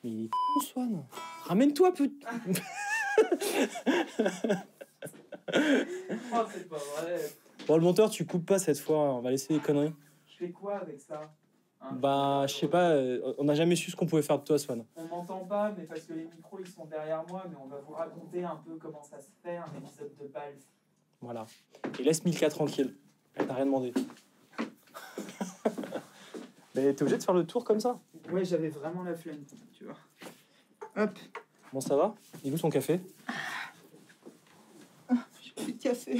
Mais il est con, Swan. Ramène-toi, putain. Oh, c'est pas vrai. Bon, le monteur, tu coupes pas cette fois. On va laisser les conneries. Je fais quoi avec ça hein, Bah, je sais pas. On n'a jamais su ce qu'on pouvait faire de toi, Swan. On m'entend pas, mais parce que les micros ils sont derrière moi, mais on va vous raconter un peu comment ça se fait un épisode de Palf. Voilà. Et laisse Milka tranquille. Elle t'a rien demandé. Mais t'es obligé de faire le tour comme ça. Ouais, j'avais vraiment la flemme, tu vois. Hop. Bon, ça va? Il est où son café? J'ai plus de café.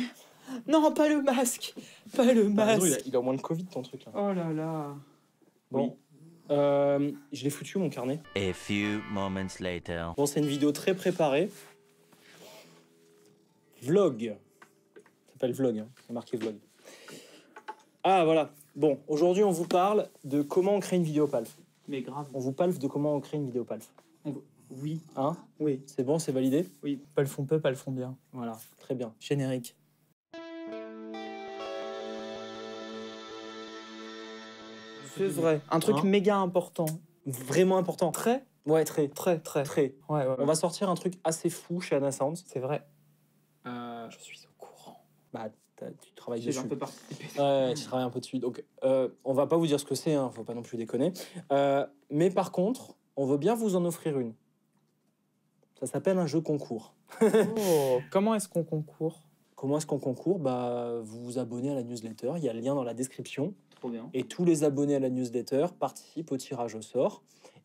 Non, pas le masque. Pas le T'as raison, masque. il a au moins le Covid, ton truc là. Oh là là. Bon. Je l'ai foutu, mon carnet. A few moments later. Bon, c'est une vidéo très préparée. Vlog. Ça s'appelle vlog, hein. C'est marqué vlog. Ah, voilà. Bon, aujourd'hui, on vous parle de comment on crée une vidéo Palf. Mais grave. On vous palfe de comment on crée une vidéo Palf. Oui. Hein? Oui. C'est bon, c'est validé? Oui. Pas le fond peu, pas le fond bien. Voilà, très bien. Générique. C'est vrai. Un truc Hein méga important. Vraiment important. Très, Ouais, très. très, très. Très. Ouais, ouais. On va sortir un truc assez fou chez Anna Sounds. C'est vrai. Je suis au courant. Bah, tu travailles J'ai dessus. un peu participé. Ouais, tu travailles un peu dessus. Donc, on va pas vous dire ce que c'est, hein, faut pas non plus déconner. Mais par contre, on veut bien vous en offrir une. Ça s'appelle un jeu concours. Oh, comment est-ce qu'on concourt? Comment est-ce qu'on concourt? Bah, vous vous abonnez à la newsletter, il y a le lien dans la description. Trop bien. Et tous les abonnés à la newsletter participent au tirage au sort.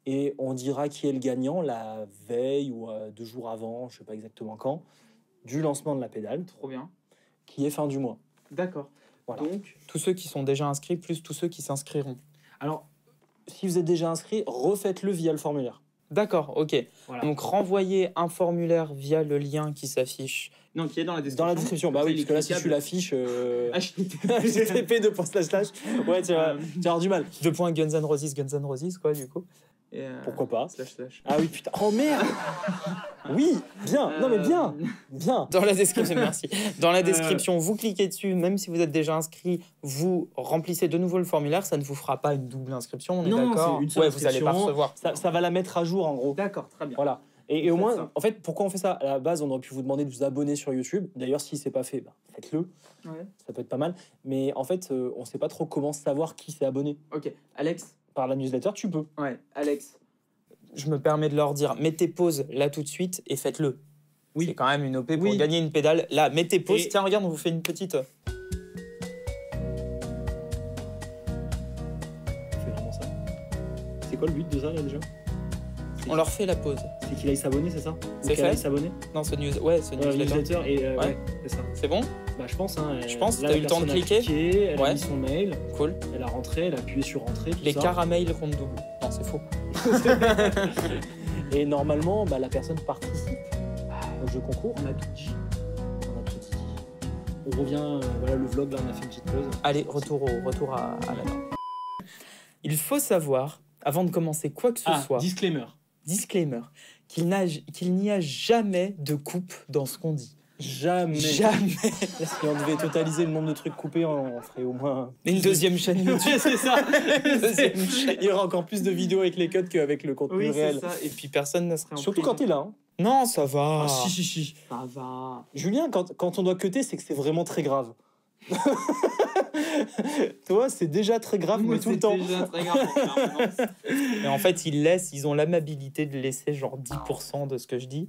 Et on dira qui est le gagnant la veille ou 2 jours avant, je sais pas exactement quand, du lancement de la pédale, Trop bien. qui est fin du mois. D'accord. Voilà. Donc, tous ceux qui sont déjà inscrits, plus tous ceux qui s'inscriront. Alors, si vous êtes déjà inscrit, refaites-le via le formulaire. D'accord, ok. Voilà. Donc, renvoyez un formulaire via le lien qui s'affiche. Non, qui est dans la description. Dans la description, bah oui, parce que là, si tu l'affiches, HTTP // ouais, tu vas avoir du mal. 2 points Guns N' Roses, quoi, du coup. Et Pourquoi pas? // Ah oui, putain. Oh merde. Oui, bien. Non, mais bien. Bien. Dans la description, merci. Dans la description, vous cliquez dessus, même si vous êtes déjà inscrit, vous remplissez de nouveau le formulaire, ça ne vous fera pas une double inscription, on est Non, d'accord? c'est une seule Ouais, vous n'allez pas inscription. recevoir. Ça va la mettre à jour, en gros. D'accord, très bien. Voilà. Et au Faites moins, ça. en fait, pourquoi on fait ça? À la base, on aurait pu vous demander de vous abonner sur YouTube. D'ailleurs, si c'est pas fait, bah, faites-le. Ouais. Ça peut être pas mal. Mais en fait, on sait pas trop comment savoir qui s'est abonné. Ok, Alex. Par la newsletter, tu peux. Ouais, Alex. Je me permets de leur dire, mettez pause là tout de suite et faites-le. Oui. C'est quand même une OP pour Oui. gagner une pédale. Là, mettez pause. Et- Tiens, regarde, on vous fait une petite. C'est vraiment ça. C'est quoi le but de ça, là, déjà? On leur fait la pause. C'est qu'il aille s'abonner, c'est ça? C'est Ou qu'elle fait aille s'abonner? Non, ce news. Ouais, ce newsletter. Newsletter et... Ouais. ouais, c'est ça. C'est bon? Bah, je pense, hein. Je pense, là, t'as la eu le temps de personne a cliquer cliqué, elle a Ouais. mis son mail, Cool. elle a rentré, elle a appuyé sur entrée, tout Les ça. caramels comptent double. Non, c'est faux. Et normalement, bah, la personne participe au jeu concours. On a tout dit. On a tout dit. On revient, voilà, le vlog, là, on a fait une petite pause. Allez, retour à la main. Il faut savoir, avant de commencer quoi que ce soit, disclaimer. disclaimer, qu'il n'y a jamais de coupe dans ce qu'on dit. Jamais. Jamais. Si on devait totaliser le nombre de trucs coupés, on ferait au moins... Une deuxième chaîne YouTube. Ouais, c'est ça. Deuxième chaîne. Il y aura encore plus de vidéos avec les cuts qu'avec le contenu réel. ça. Et puis personne ne serait en Surtout prison. quand t'es là. Hein. Non, ça va. Ah, si. Ça va. Julien, quand on doit cutter, c'est que c'est vraiment très grave. Toi, c'est déjà très grave, mais tout le temps. déjà très grave pour faire Mais en fait, ils ont l'amabilité de laisser genre 10% de ce que je dis.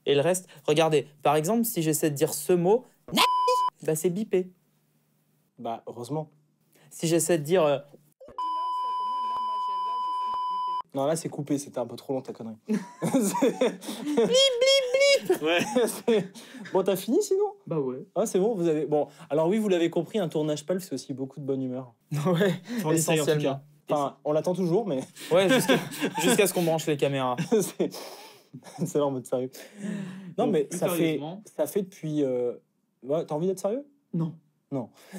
Et le reste, regardez, par exemple, si j'essaie de dire ce mot, bah c'est bipé. Bah, heureusement. Si j'essaie de dire... Non, là, c'est coupé, c'était un peu trop long ta connerie. Ouais. Bon, t'as fini sinon? Bah ouais. Ah, c'est bon, vous avez. Bon, alors oui, vous l'avez compris, un tournage Palf, c'est aussi beaucoup de bonne humeur. Ouais, On essaye, en tout essentiellement. cas. Enfin, on l'attend toujours, mais Ouais, jusqu'à ce qu'on branche les caméras. c'est là en mode sérieux. Non, Bon, mais plus ça sérieusement. fait depuis. Ouais, t'as envie d'être sérieux? Non.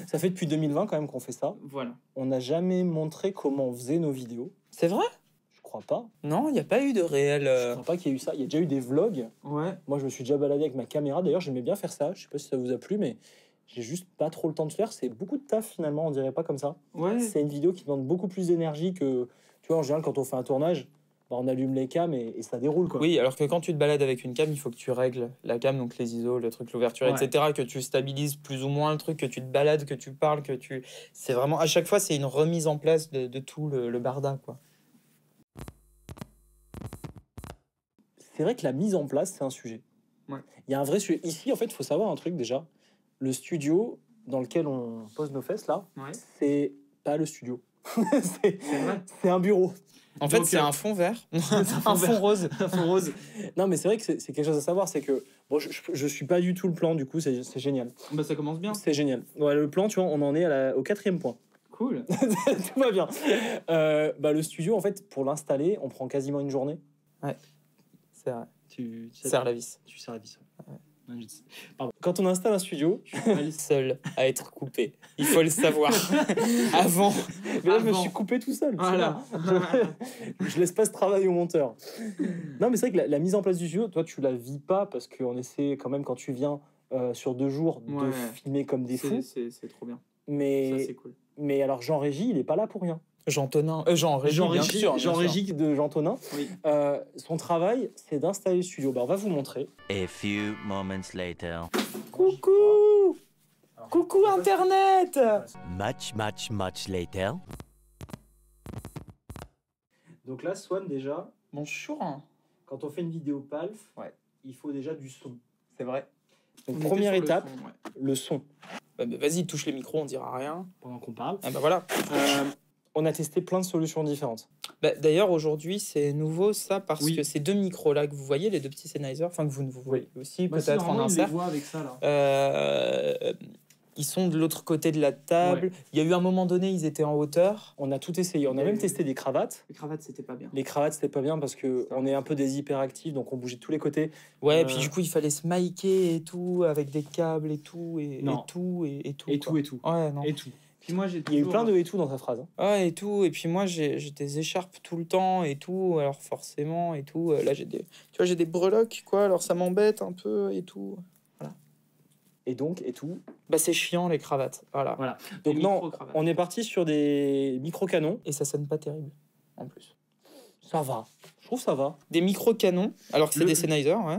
Ça fait depuis 2020 quand même qu'on fait ça. Voilà. On n'a jamais montré comment on faisait nos vidéos. C'est vrai? Je crois pas. Non, il n'y a pas eu de réel... Je crois pas qu'il y ait eu ça. Il y a déjà eu des vlogs. Ouais. Moi, je me suis déjà baladé avec ma caméra. D'ailleurs, j'aimais bien faire ça. Je sais pas si ça vous a plu, mais j'ai juste pas trop le temps de faire. C'est beaucoup de taf finalement, on dirait pas comme ça. Ouais. C'est une vidéo qui demande beaucoup plus d'énergie que, tu vois, en général, quand on fait un tournage, bah, on allume les cams et ça déroule, quoi. Oui, alors que quand tu te balades avec une cam, il faut que tu règles la cam, donc les ISO, le truc, l'ouverture, Ouais. etc., que tu stabilises plus ou moins le truc, que tu te balades, que tu parles, que tu... C'est vraiment, à chaque fois, c'est une remise en place de tout le barda, quoi. C'est vrai que la mise en place, c'est un sujet. Ouais. Il y a un vrai sujet. Ici, en fait, il faut savoir un truc déjà. Le studio dans lequel on pose nos fesses, là, Ouais. c'est pas le studio. c'est C'est vrai. c'est un bureau. En fait, Donc, c'est un fond vert, un fond vert. rose. Rose. Non, mais c'est vrai que c'est quelque chose à savoir. C'est que bon, je suis pas du tout le plan, du coup, c'est génial. Bah, ça commence bien. C'est génial. Ouais, le plan, tu vois, on en est au 4e point. Cool. Tout va bien. Bah, le studio, en fait, pour l'installer, on prend quasiment une journée. C'est vrai. Tu Serre la vis. Tu sers la vis. Pardon. Quand on installe un studio, Je suis pas le seul à être coupé. Il faut le savoir. Avant. mais là, je me Avant. suis coupé tout seul. Voilà. Je laisse pas ce travail au monteur. Non, mais c'est vrai que la mise en place du studio, toi, tu la vis pas parce qu'on essaie quand même, quand tu viens sur 2 jours, de Ouais. filmer comme des fous. C'est trop bien. Ça, Mais, c'est cool. mais alors, Jean Régis, il est pas là pour rien. Jean Tonin. Jean Régis, bien sûr. bien Jean sûr. Régis de Jean Tonin. Oui. Son travail, c'est d'installer le studio. Bah, on va vous montrer. A few moments later. Coucou. Coucou Internet. Much later. Donc là, Swan, déjà, Bonjour. quand on fait une vidéo PALF, Ouais. il faut déjà du son. C'est vrai. Donc, première étape, Ouais. le son. Bah, vas-y, touche les micros, on dira rien. Pendant qu'on parle. Ah bah voilà. On a testé plein de solutions différentes. Bah, d'ailleurs, aujourd'hui, c'est nouveau ça parce Oui. que ces 2 micros-là que vous voyez, les 2 petits Sennheiser, enfin que vous ne vous voyez aussi Bah, si, peut-être en normalement, il insert, les voit avec ça, là. ils sont de l'autre côté de la table. Ouais. Il y a eu un moment donné, ils étaient en hauteur. On a tout essayé. On a même testé des cravates. Les cravates, c'était pas bien. Les cravates, c'était pas bien parce que on est un peu des hyperactifs, donc on bougeait de tous les côtés. Ouais, Euh, puis du coup, il fallait se micer et tout, avec des câbles et tout, et Non. tout, et tout. Et quoi. tout, et tout. Ouais, non. Et tout. Puis moi, j'ai Il y a eu plein de et tout dans sa phrase. Hein. Ouais, et tout. Et puis moi, j'ai des écharpes tout le temps et tout. Alors forcément, et tout. Là, j'ai des... Tu vois, j'ai des breloques, quoi. Alors ça m'embête un peu et tout. Et donc, et tout. Bah, c'est chiant, les cravates. Voilà. Voilà. Donc, non, on est parti sur des micro-canons. Et ça sonne pas terrible, en plus. Ça va. Je trouve ça va. Des micro-canons, alors que c'est Le- des Sennheiser, ouais.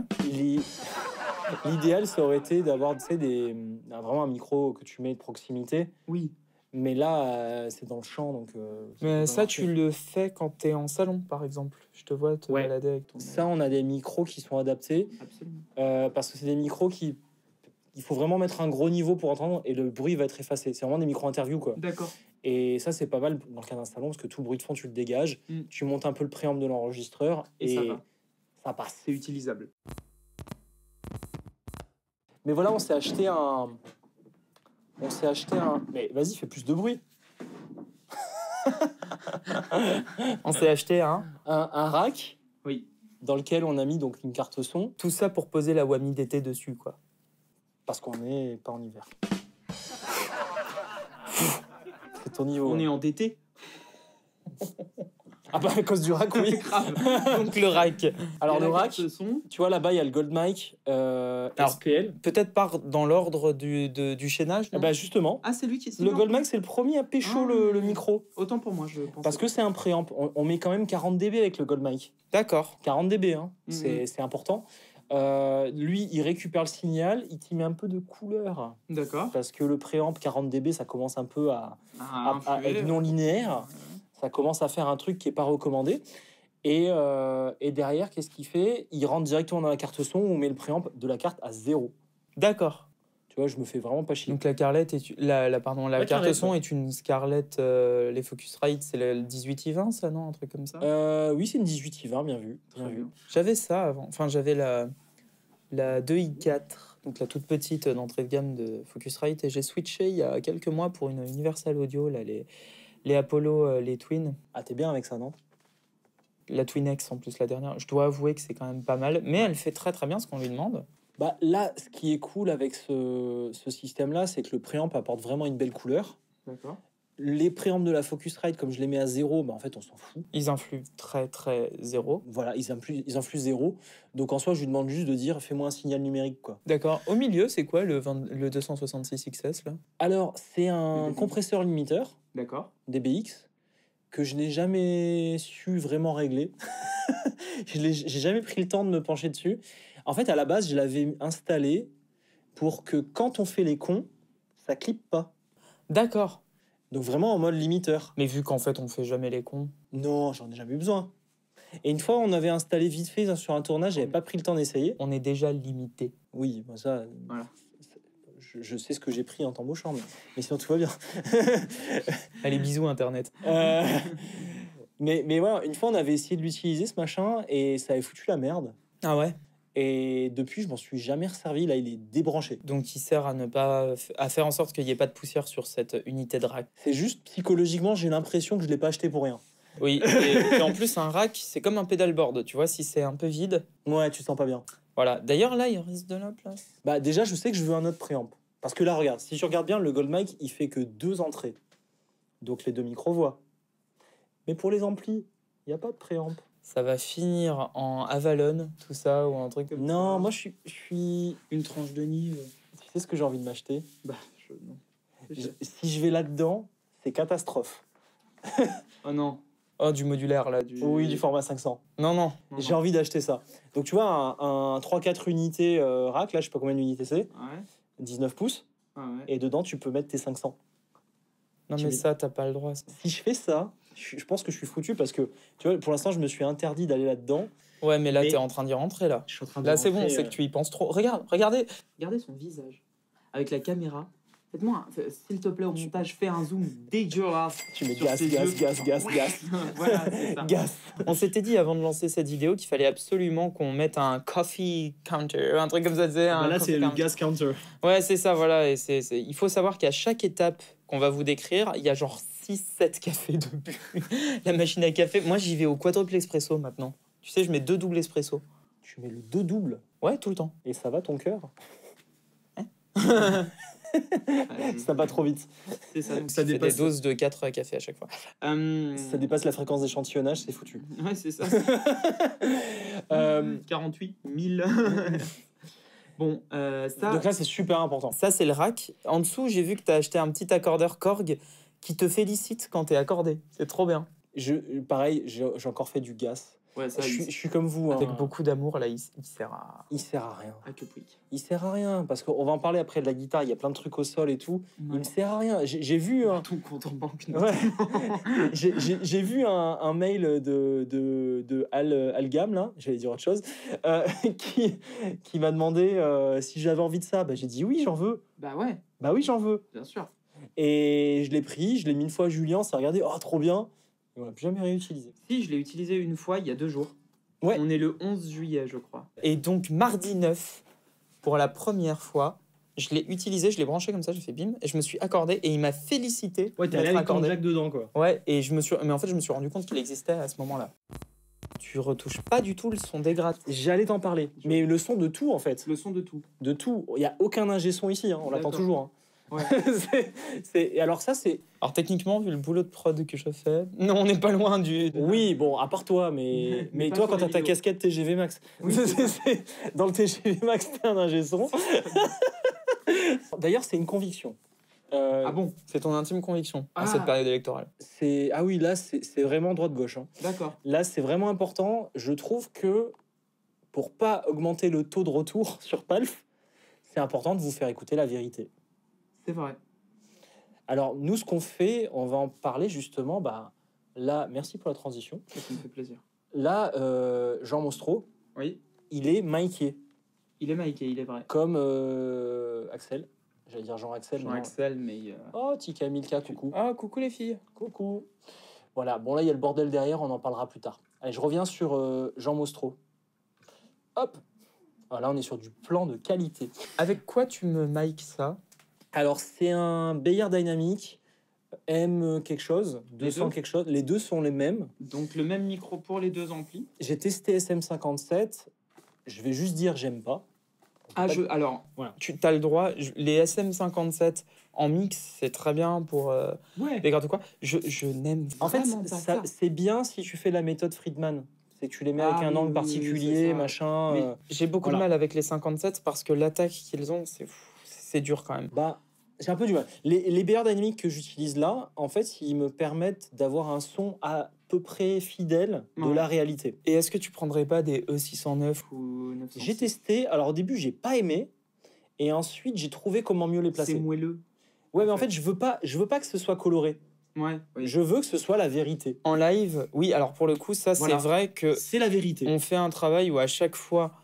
L'idéal, ça aurait été d'avoir, tu sais, vraiment un micro que tu mets de proximité. Oui. Mais là, c'est dans le champ, donc... Mais peut ça, marcher. tu le fais quand t'es en salon, par exemple. Je te vois te Ouais. balader avec ton... Ça, on a des micros qui sont adaptés. Absolument. Parce que c'est des micros qui... Il faut vraiment mettre un gros niveau pour entendre et le bruit va être effacé. C'est vraiment des micros interviews, quoi. D'accord. Et ça, c'est pas mal dans le cas d'un salon parce que tout le bruit de fond, tu le dégages. Mm. Tu montes un peu le préamp de l'enregistreur Et ça va. ça passe. C'est utilisable. Mais voilà, on s'est acheté un... Mais vas-y, fais plus de bruit. On s'est acheté un... Un rack Oui. dans lequel on a mis donc une carte son Tout ça pour poser la Wami d'été dessus, quoi. parce qu'on n'est pas en hiver. C'est ton niveau. On hein. est endetté. Ah bah à cause du rack, oui. Donc le rack. Alors Et le la rack, carte son, tu vois là-bas, il y a le Gold Mic SPL. peut-être pas dans l'ordre du chaînage, non? Bah justement, Ah, c'est lui qui... le Gold Mic, c'est le premier à pécho Ah. le micro. Autant pour moi, je pense. Parce que c'est un préamp. On met quand même 40 dB avec le Gold Mic. D'accord. 40 dB, hein. Mhm. C'est important. Lui, il récupère le signal, il t'y met un peu de couleur. D'accord. Parce que le préamp 40 dB, ça commence un peu à être non linéaire. Ça commence à faire un truc qui n'est pas recommandé. Et derrière, qu'est-ce qu'il fait? Il rentre directement dans la carte son, on met le préamp de la carte à 0. D'accord. Tu vois, je me fais vraiment pas chier. Donc la Carlette est la carte Carlette, son ouais. est une Scarlett, les Focusrite, c'est le 18i20, ça, non? Un truc comme ça? Oui, c'est une 18i20, bien vu. Bien vu. J'avais ça avant. Enfin, j'avais la 2i4, donc la toute petite d'entrée de gamme de Focusrite, et j'ai switché il y a quelques mois pour une Universal Audio, là, les Apollo, les Twin. Ah, t'es bien avec ça, non? La Twin X en plus, la dernière. Je dois avouer que c'est quand même pas mal, mais elle fait très très bien ce qu'on lui demande. Bah, là, ce qui est cool avec ce système-là, c'est que le préamp apporte vraiment une belle couleur. D'accord. Les préamps de la Focusrite, comme je les mets à 0, bah, en fait, on s'en fout. Ils influent très très zéro. Voilà, ils influent 0. Donc, en soi, je lui demande juste de dire, fais-moi un signal numérique, quoi. D'accord. Au milieu, c'est quoi le 266 XS là? Alors, c'est un DBX. compresseur limiteur, D'accord. DBX, que je n'ai jamais su vraiment régler. J'ai jamais pris le temps de me pencher dessus. En fait, à la base, je l'avais installé pour que quand on fait les cons, ça clippe pas. D'accord. Donc vraiment en mode limiteur. Mais vu qu'en fait, on fait jamais les cons. Non, j'en ai jamais eu besoin. Et une fois, on avait installé vite fait sur un tournage, j'avais pas pris le temps d'essayer. On est déjà limité. Oui, bah ça... Voilà. Je sais ce que j'ai pris en t'embauchant, mais sinon tout va bien. Allez, bisous Internet. Mais voilà, une fois, on avait essayé de l'utiliser, ce machin, et ça avait foutu la merde. Ah ouais. Et depuis, je m'en suis jamais resservi. Là, il est débranché. Donc, il sert à ne pas... à faire en sorte qu'il n'y ait pas de poussière sur cette unité de rack. C'est juste, psychologiquement, j'ai l'impression que je l'ai pas acheté pour rien. Oui, et en plus, un rack, c'est comme un pedalboard. Tu vois, si c'est un peu vide... Ouais, tu te sens pas bien. Voilà. D'ailleurs, là, il reste de la place. Bah déjà, je sais que je veux un autre préamp. Parce que là, regarde, si tu regardes bien, le Gold Mic, il fait que 2 entrées. Donc les 2 micro-voix. Mais pour les amplis, il n'y a pas de préamp. Ça va finir en Avalon, tout ça, ou un truc comme ça. Non, moi, je suis... Une tranche de Nive. Tu sais ce que j'ai envie de m'acheter? Bah, non. Si je vais là-dedans, c'est catastrophe. Oh non. Oh, du modulaire, là. Oui, du format 500. Non. J'ai envie d'acheter ça. Donc tu vois, un 3-4 unités rack, là, je sais pas combien d'unités c'est. Ouais. 19 pouces. Ah ouais. Et dedans, tu peux mettre tes 500. Non, mais ça, t'as pas le droit. Ça. Si je fais ça, je pense que je suis foutu parce que, tu vois, pour l'instant, je me suis interdit d'aller là-dedans. Ouais, mais là, t'es en train d'y rentrer, là. Je suis en train de Là, c'est bon, rentrer, c'est que tu y penses trop. Regardez son visage. Avec la caméra. Faites-moi, s'il te plaît, au montage, fais un zoom dégueulasse. Tu mets sur gaz. ses yeux. Voilà, c'est ça. Gaz. On s'était dit avant de lancer cette vidéo qu'il fallait absolument qu'on mette un coffee counter, un truc comme ça, tu sais. Bah là, c'est le gas counter. Ouais, c'est ça, voilà. Et il faut savoir qu'à chaque étape qu'on va vous décrire, il y a genre 6-7 cafés de bu. La machine à café, moi j'y vais au quadruple espresso maintenant. Tu sais, je mets 2 doubles espresso. Tu mets le 2 doubles. Ouais, tout le temps. Et ça va ton cœur? Ça va pas trop vite. C'est ça, donc ça dépasse des doses de 4 cafés à chaque fois. Ça dépasse la fréquence d'échantillonnage, c'est foutu. Ouais, c'est ça. 48 000. Bon, ça... Donc là, c'est super important. Ça, c'est le rack. En dessous, j'ai vu que tu as acheté un petit accordeur Korg qui te félicite quand tu es accordé. C'est trop bien. Pareil, j'ai encore fait du gas. Ouais, ça, je suis comme vous. Avec beaucoup d'amour, là, il sert à... Il sert à rien. Aquapuic. Il sert à rien, parce qu'on va en parler après de la guitare, il y a plein de trucs au sol et tout. Ouais. Il me sert à rien. J'ai vu... Ton compte en banque. Ouais. J'ai vu un mail de Algam, là, j'allais dire autre chose, qui m'a demandé si j'avais envie de ça. Bah, j'ai dit oui, j'en veux. Bah ouais. Bah oui, j'en veux. Bien sûr. Et je l'ai pris, je l'ai mis une fois à Julien, ça a regardé, oh, trop bien. Et on l'a plus jamais réutilisé. Si, je l'ai utilisé une fois, il y a 2 jours. Ouais. On est le 11 juillet, je crois. Et donc, mardi 9, pour la première fois, je l'ai utilisé, je l'ai branché comme ça, j'ai fait bim, et je me suis accordé, et il m'a félicité. Ouais, t'es allé avec ton jack dedans, quoi. Ouais, et mais en fait, je me suis rendu compte qu'il existait à ce moment-là. Tu retouches pas du tout le son des grattes. J'allais t'en parler. Mais le son de tout, en fait. Le son de tout. De tout. Il n'y a aucun ingé son ici, hein. On l'attend toujours. Hein. Ouais. Et alors ça, c'est... Alors techniquement, vu le boulot de prod que je fais, non, on n'est pas loin du... Oui, bon, à part toi, mais toi, quand t'as ta casquette TGV Max, oui, dans le TGV Max, t'es un ingé son. D'ailleurs, c'est une conviction. Ah bon? C'est ton intime conviction à cette période électorale? Ah oui, là, c'est vraiment droite-gauche. Hein. D'accord. Là, c'est vraiment important. Je trouve que pour pas augmenter le taux de retour sur Palf, c'est important de vous faire écouter la vérité. C'est vrai. Alors, nous, ce qu'on fait, on va en parler justement. Bah, là, merci pour la transition. Ça me fait plaisir. Là, Jean Mostro, oui, il est miké. Il est miké, il est vrai. Comme Axel. J'allais dire Jean-Axel. Jean-Axel, mais... Oh, Tika Milka, coucou. Ah, coucou les filles. Coucou. Voilà, bon là, il y a le bordel derrière, on en parlera plus tard. Allez, je reviens sur Jean Mostro. Hop. Voilà, on est sur du plan de qualité. Avec quoi tu me mics ça? Alors, c'est un Beyer Dynamic M quelque chose, 200 quelque chose. Les deux sont les mêmes. Donc, le même micro pour les 2 amplis. J'ai testé SM57. Je vais juste dire j'aime pas. Alors, voilà. Tu as le droit. Les SM57 en mix, c'est très bien pour les grattes ou quoi. Je n'aime en fait, pas ça. C'est bien si tu fais la méthode Friedman. C'est que tu les mets avec un angle particulier, machin. J'ai beaucoup de mal avec les 57 parce que l'attaque qu'ils ont, c'est dur quand même. Bah, j'ai un peu du mal. Les BR Dynamic que j'utilise là, en fait, ils me permettent d'avoir un son peu près fidèle de la réalité. Et est-ce que tu prendrais pas des E609 ou 906? J'ai testé. Alors au début, j'ai pas aimé. Et ensuite, j'ai trouvé comment mieux les placer. C'est moelleux. Ouais, mais en fait, je veux pas que ce soit coloré. Ouais. Oui. Je veux que ce soit la vérité. En live, oui. Alors pour le coup, ça, Voilà. c'est vrai que c'est la vérité. On fait un travail où à chaque fois,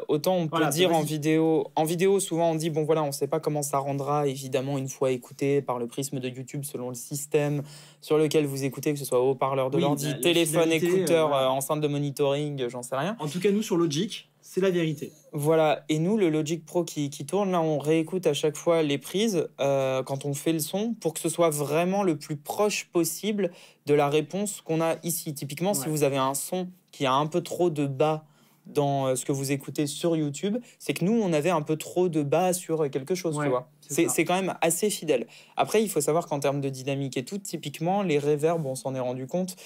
autant on peut dire en vidéo, souvent on dit bon voilà, on sait pas comment ça rendra, évidemment une fois écouté par le prisme de YouTube selon le système sur lequel vous écoutez, que ce soit haut-parleur de l'ordi, téléphone, écouteur, enceinte de monitoring, j'en sais rien. En tout cas, nous sur Logic, c'est la vérité. Voilà, et nous, le Logic Pro qui tourne, là, on réécoute à chaque fois les prises quand on fait le son pour que ce soit vraiment le plus proche possible de la réponse qu'on a ici. Typiquement, si vous avez un son qui a un peu trop de bas dans ce que vous écoutez sur YouTube, c'est que nous, on avait un peu trop de bas sur quelque chose, tu vois. C'est quand même assez fidèle. Après, il faut savoir qu'en termes de dynamique et tout, typiquement, les reverbs, on s'en est rendu compte,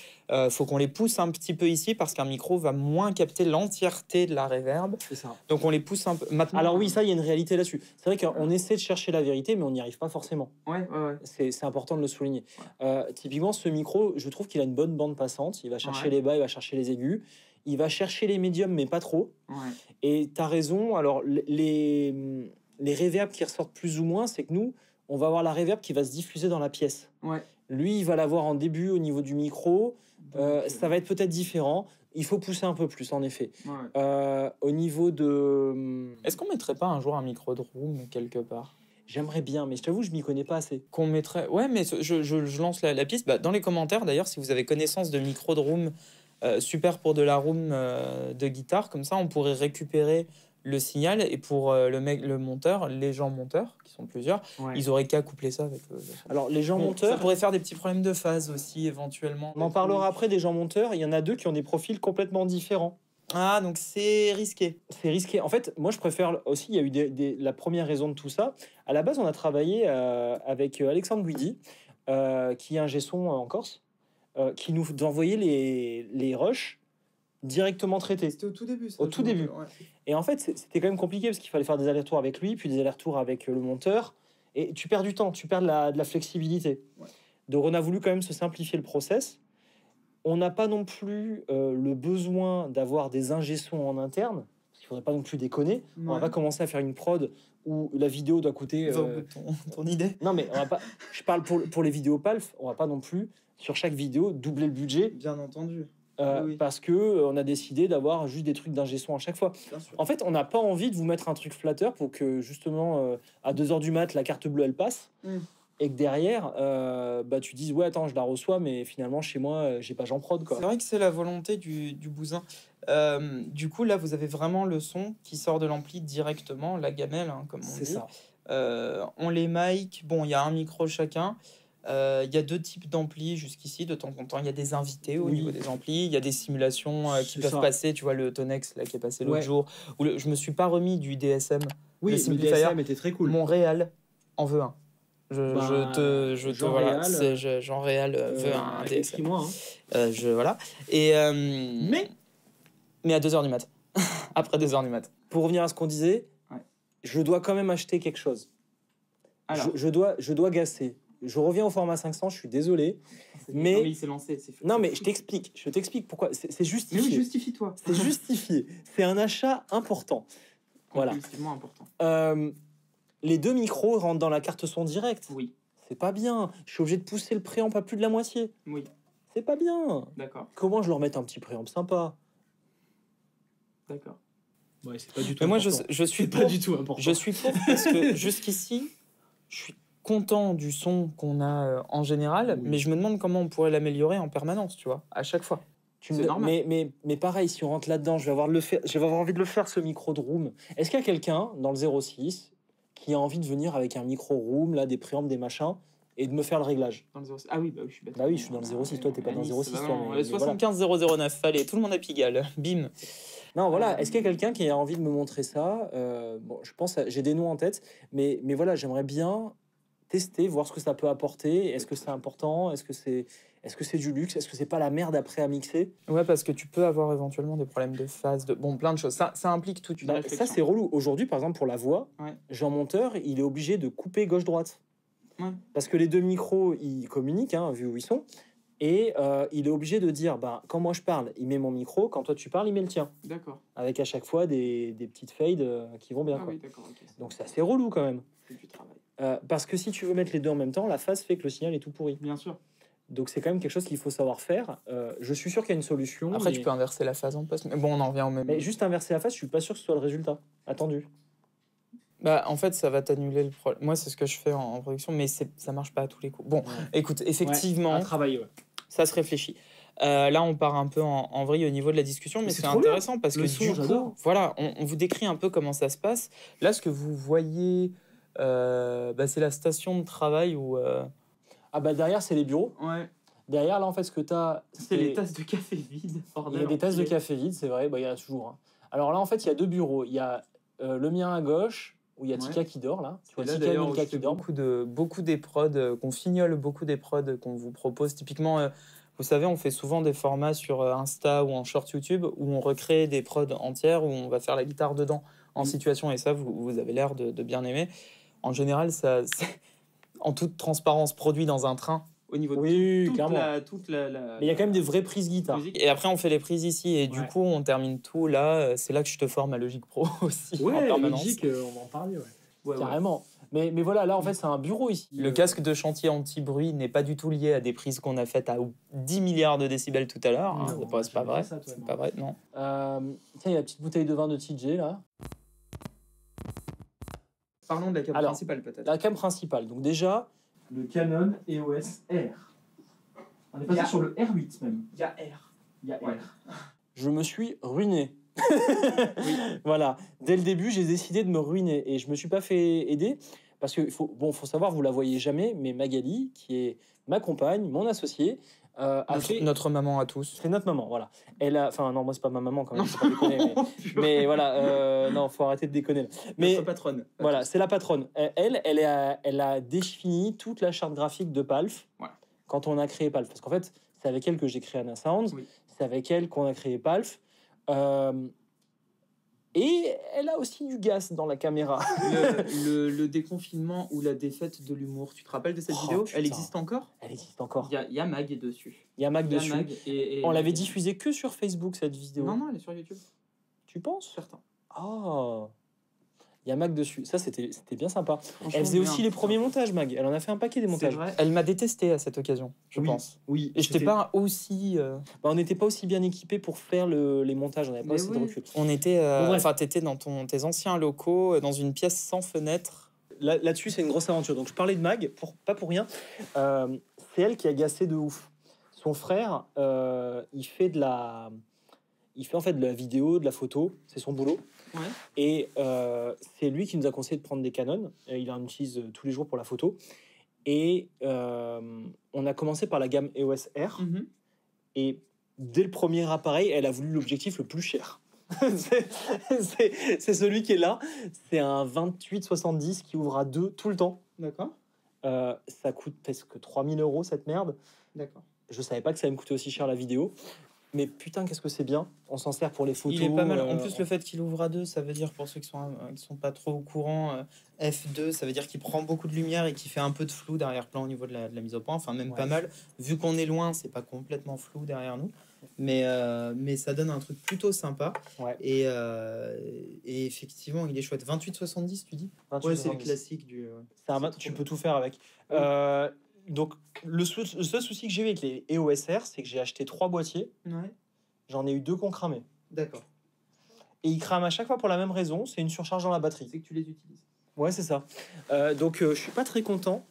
faut qu'on les pousse un petit peu ici parce qu'un micro va moins capter l'entièreté de la reverb. C'est ça. Donc, on les pousse un peu. Maintenant, alors oui, ça, il y a une réalité là-dessus. C'est vrai qu'on essaie de chercher la vérité, mais on n'y arrive pas forcément. Ouais. C'est important de le souligner. Typiquement, ce micro, je trouve qu'il a une bonne bande passante. Il va chercher les bas, il va chercher les aigus. Il va chercher les médiums, mais pas trop. Et tu as raison. Alors, les reverbs qui ressortent plus ou moins, c'est que nous, on va avoir la reverb qui va se diffuser dans la pièce. Lui, il va l'avoir en début au niveau du micro. Ça va être peut-être différent. Il faut pousser un peu plus, en effet. Au niveau de... Est-ce qu'on mettrait pas un jour un micro de room quelque part ? J'aimerais bien, mais je t'avoue, je m'y connais pas assez. Qu'on mettrait... Ouais, mais je lance la piste. Dans les commentaires, d'ailleurs, si vous avez connaissance de micro de room... super pour de la room de guitare, comme ça on pourrait récupérer le signal et pour le monteur, les gens monteurs qui sont plusieurs, ils auraient qu'à coupler ça avec alors les gens monteurs, ça pourrait faire des petits problèmes de phase aussi éventuellement. On en parlera après des gens monteurs. Il y en a deux qui ont des profils complètement différents. Ah, donc c'est risqué. C'est risqué. En fait, moi je préfère aussi, il y a eu la première raison de tout ça. À la base, on a travaillé avec Alexandre Guidi, qui est un ingé-son en Corse, qui nous envoyait les rushs directement traités. C'était au tout début, ça. Au tout début. Et en fait, c'était quand même compliqué parce qu'il fallait faire des allers-retours avec lui, puis des allers-retours avec le monteur. Et tu perds du temps, tu perds de la flexibilité. Donc, on a voulu quand même se simplifier le process. On n'a pas non plus le besoin d'avoir des ingé-sons en interne. Il ne faudrait pas non plus déconner. On va pas commencer à faire une prod où la vidéo doit coûter... ton idée. Non, mais on va pas... Je parle pour les vidéos PALF, on va pas non plus, sur chaque vidéo, doubler le budget. Bien entendu. Parce que on a décidé d'avoir juste des trucs d'ingé son à chaque fois. En fait, on n'a pas envie de vous mettre un truc flatteur pour que, justement, à 2h du mat, la carte bleue, elle passe. Et que derrière, tu dises, ouais, attends, je la reçois, mais finalement, chez moi, j'ai pas Jean Prod, quoi. C'est vrai que c'est la volonté du bousin. Du coup, là, vous avez vraiment le son qui sort de l'ampli directement, la gamelle, hein, comme on dit. C'est ça. On les mic. Bon, il y a un micro chacun. Il y a deux types d'amplis jusqu'ici. De temps en temps, il y a des invités au niveau des amplis. Il y a des simulations qui peuvent passer. Tu vois, le Tonex là, qui est passé l'autre jour. Je me suis pas remis du DSM. Oui, le DSM était très cool. Montréal en veut un. Jean Réal veut un DSM. Écris-moi. Hein. Voilà. Et, mais à 2h du mat. Après 2h du mat. Pour revenir à ce qu'on disait, je dois quand même acheter quelque chose. Alors. Je dois gasser. Je reviens au format 500, je suis désolé. Mais il s'est lancé. Non, mais je t'explique pourquoi. C'est justifié. Mais oui, justifie-toi. C'est justifié. C'est un achat important. Voilà. Important. Les deux micros rentrent dans la carte son direct. Oui. C'est pas bien. Je suis obligé de pousser le préamp à plus de la moitié. Oui. C'est pas bien. D'accord. Comment je leur mets un petit préamp sympa? D'accord. Ouais, c'est pas du tout. Mais important. moi, je suis pas du tout important. Je suis pour parce que jusqu'ici, je suis content du son qu'on a en général, mais je me demande comment on pourrait l'améliorer en permanence, tu vois, à chaque fois. C'est normal. Mais pareil, si on rentre là-dedans, je vais avoir envie de le faire, ce micro de room. Est-ce qu'il y a quelqu'un dans le 06 qui a envie de venir avec un micro room, là, des préamps, des machins, et de me faire le réglage? Dans le 06. Ah oui, je suis bête. Bah oui, je suis dans le 06, toi, t'es pas dans le 06. Le 75 009, allez, tout le monde à Pigalle, bim. Non, voilà, est-ce qu'il y a quelqu'un qui a envie de me montrer ça? Je pense, j'ai des noms en tête, mais voilà, j'aimerais bien tester, voir ce que ça peut apporter. Est-ce que c'est important? Est-ce que c'est du luxe? Est-ce que c'est pas la merde après à mixer? Ouais, parce que tu peux avoir éventuellement des problèmes de phase, plein de choses. Ça implique toute une réflexion. Ça, c'est relou. Aujourd'hui, par exemple, pour la voix, Jean Monteur, il est obligé de couper gauche-droite. Parce que les deux micros, ils communiquent, vu où ils sont. Et il est obligé de dire, quand moi je parle, il met mon micro, quand toi tu parles, il met le tien. D'accord. Avec à chaque fois des petites fades qui vont bien. Ah quoi. oui, d'accord. Okay, donc c'est assez relou quand même. C'est du travail. Parce que si tu veux mettre les deux en même temps, la phase fait que le signal est tout pourri. Bien sûr. Donc c'est quand même quelque chose qu'il faut savoir faire. Je suis sûr qu'il y a une solution. Après, tu peux inverser la phase en poste. Mais bon, on en revient au même. Mais juste inverser la phase, je suis pas sûr que ce soit le résultat attendu. En fait, ça va t'annuler le problème. Moi, c'est ce que je fais en production, mais ça marche pas à tous les coups. Bon, écoute, effectivement, ça se réfléchit. Là, on part un peu en vrille au niveau de la discussion, mais c'est intéressant parce que du coup, voilà, on vous décrit un peu comment ça se passe. Là, ce que vous voyez, c'est la station de travail où... derrière, c'est les bureaux. Ouais. Derrière, là, en fait, ce que tu as... C'est les tasses de café vides. Il y a des tasses de café vides, c'est vrai, il y en a toujours. Hein. Alors là, en fait, il y a deux bureaux. Il y a le mien à gauche, où il y a Tika qui dort, là. Tu vois, là, Tika et Milka qui dorment. Beaucoup des prods, qu'on fignole beaucoup des prods qu'on vous propose. Typiquement, vous savez, on fait souvent des formats sur Insta ou en short YouTube où on recrée des prods entières, où on va faire la guitare dedans en situation. Et ça, vous avez l'air de bien aimer. En général, ça, en toute transparence, produit dans un train. Au niveau de toute la Mais il y a quand même des vraies prises guitare. Et après, on fait les prises ici. Et du coup, on termine tout là. C'est là que je te forme à Logic Pro aussi. Ouais, en Logic, on va en parler. Ouais. Carrément. Mais voilà, là, en fait, c'est un bureau ici. Le casque de chantier anti-bruit n'est pas du tout lié à des prises qu'on a faites à 10 milliards de décibels tout à l'heure. C'est pas vrai. C'est pas vrai, non. Tiens, il y a la petite bouteille de vin de TJ, là. Parlons de la cam principale, peut-être. La cam principale. Donc déjà... Le Canon EOS R. On est passé sur le R8 même. Il y a R. Je me suis ruiné. Voilà. Dès le début, j'ai décidé de me ruiner et je me suis pas fait aider parce que faut savoir, vous la voyez jamais, mais Magali, qui est ma compagne, mon associée, notre maman à tous. C'est notre maman, voilà. Elle a, enfin non, moi c'est pas ma maman quand même, faut pas déconner, mais voilà, non, faut arrêter de déconner. Mais notre patronne. Voilà, c'est la patronne. Elle a défini toute la charte graphique de Palf quand on a créé Palf, parce qu'en fait, c'est avec elle que j'ai créé Anna Sounds, c'est avec elle qu'on a créé Palf. Et elle a aussi du gaz dans la caméra. le déconfinement ou la défaite de l'humour. Tu te rappelles de cette vidéo? Putain. Elle existe encore? Elle existe encore. Il y a Mag dessus. Il y a Mag dessus. On l'avait diffusée que sur Facebook, cette vidéo. Non, elle est sur YouTube. Tu penses? Certain. Oh. Il y a Mag dessus. Ça, c'était bien sympa. Elle faisait aussi les premiers montages, Mag. Elle en a fait un paquet des montages. Vrai. Elle m'a détesté à cette occasion, je pense. Oui. Et je n'étais pas aussi... on n'était pas aussi bien équipés pour faire les montages. On n'avait pas assez de recul. On était... t'étais dans tes anciens locaux, dans une pièce sans fenêtre. Là-dessus, c'est une grosse aventure. Donc, je parlais de Mag, pas pour rien. C'est elle qui a gassé de ouf. Son frère, il fait en fait de la vidéo, de la photo. C'est son boulot. Ouais. Et c'est lui qui nous a conseillé de prendre des Canon. Il en utilise tous les jours pour la photo. Et on a commencé par la gamme EOS R. Mm-hmm. Et dès le premier appareil, elle a voulu l'objectif le plus cher. c'est celui qui est là. C'est un 28-70 qui ouvre à 2 tout le temps. D'accord. Ça coûte presque 3000 € cette merde. D'accord. Je savais pas que ça allait me coûter aussi cher la vidéo. Mais putain, qu'est-ce que c'est bien. On s'en sert pour les photos. Il est pas mal. En plus, le fait qu'il ouvre à 2, ça veut dire, pour ceux qui sont pas trop au courant, F2, ça veut dire qu'il prend beaucoup de lumière et qu'il fait un peu de flou derrière-plan au niveau de la mise au point. Enfin, même pas mal. Vu qu'on est loin, c'est pas complètement flou derrière nous. Mais ça donne un truc plutôt sympa. Ouais. Et effectivement, il est chouette. 28-70, tu dis? Ouais, c'est le classique du... tu peux tout faire avec. Donc, le seul souci que j'ai eu avec les EOS R, c'est que j'ai acheté 3 boîtiers. Ouais. J'en ai eu 2 qui ont cramé. D'accord. Et ils crament à chaque fois pour la même raison, c'est une surcharge dans la batterie. C'est que tu les utilises. Ouais, c'est ça. Donc, je suis pas très content.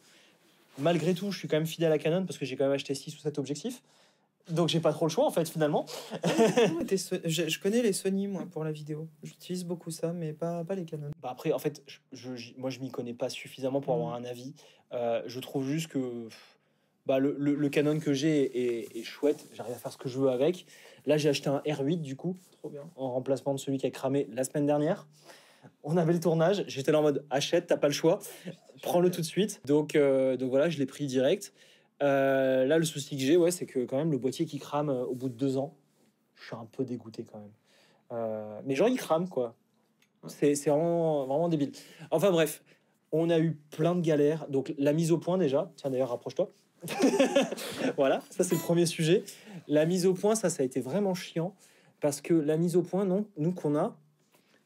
Malgré tout, je suis quand même fidèle à Canon parce que j'ai quand même acheté 6 ou 7 objectifs. Donc, j'ai pas trop le choix, en fait, finalement. Je connais les Sony, moi, pour la vidéo. J'utilise beaucoup ça, mais pas les Canon. Après, en fait, moi, je m'y connais pas suffisamment pour avoir un avis. Je trouve juste que le Canon que j'ai est chouette. J'arrive à faire ce que je veux avec. Là, j'ai acheté un R8, du coup. Trop bien. En remplacement de celui qui a cramé la semaine dernière. On avait le tournage. J'étais là en mode, achète, t'as pas le choix. Prends-le tout de suite. Donc voilà, je l'ai pris direct. Là, le souci que j'ai, c'est que quand même le boîtier qui crame au bout de 2 ans, je suis un peu dégoûté quand même. Mais genre, il crame, quoi. C'est vraiment débile. Enfin bref, on a eu plein de galères. Donc la mise au point déjà. Tiens, d'ailleurs, rapproche-toi. Voilà, ça c'est le premier sujet. La mise au point, ça a été vraiment chiant. Parce que la mise au point, non, nous qu'on a,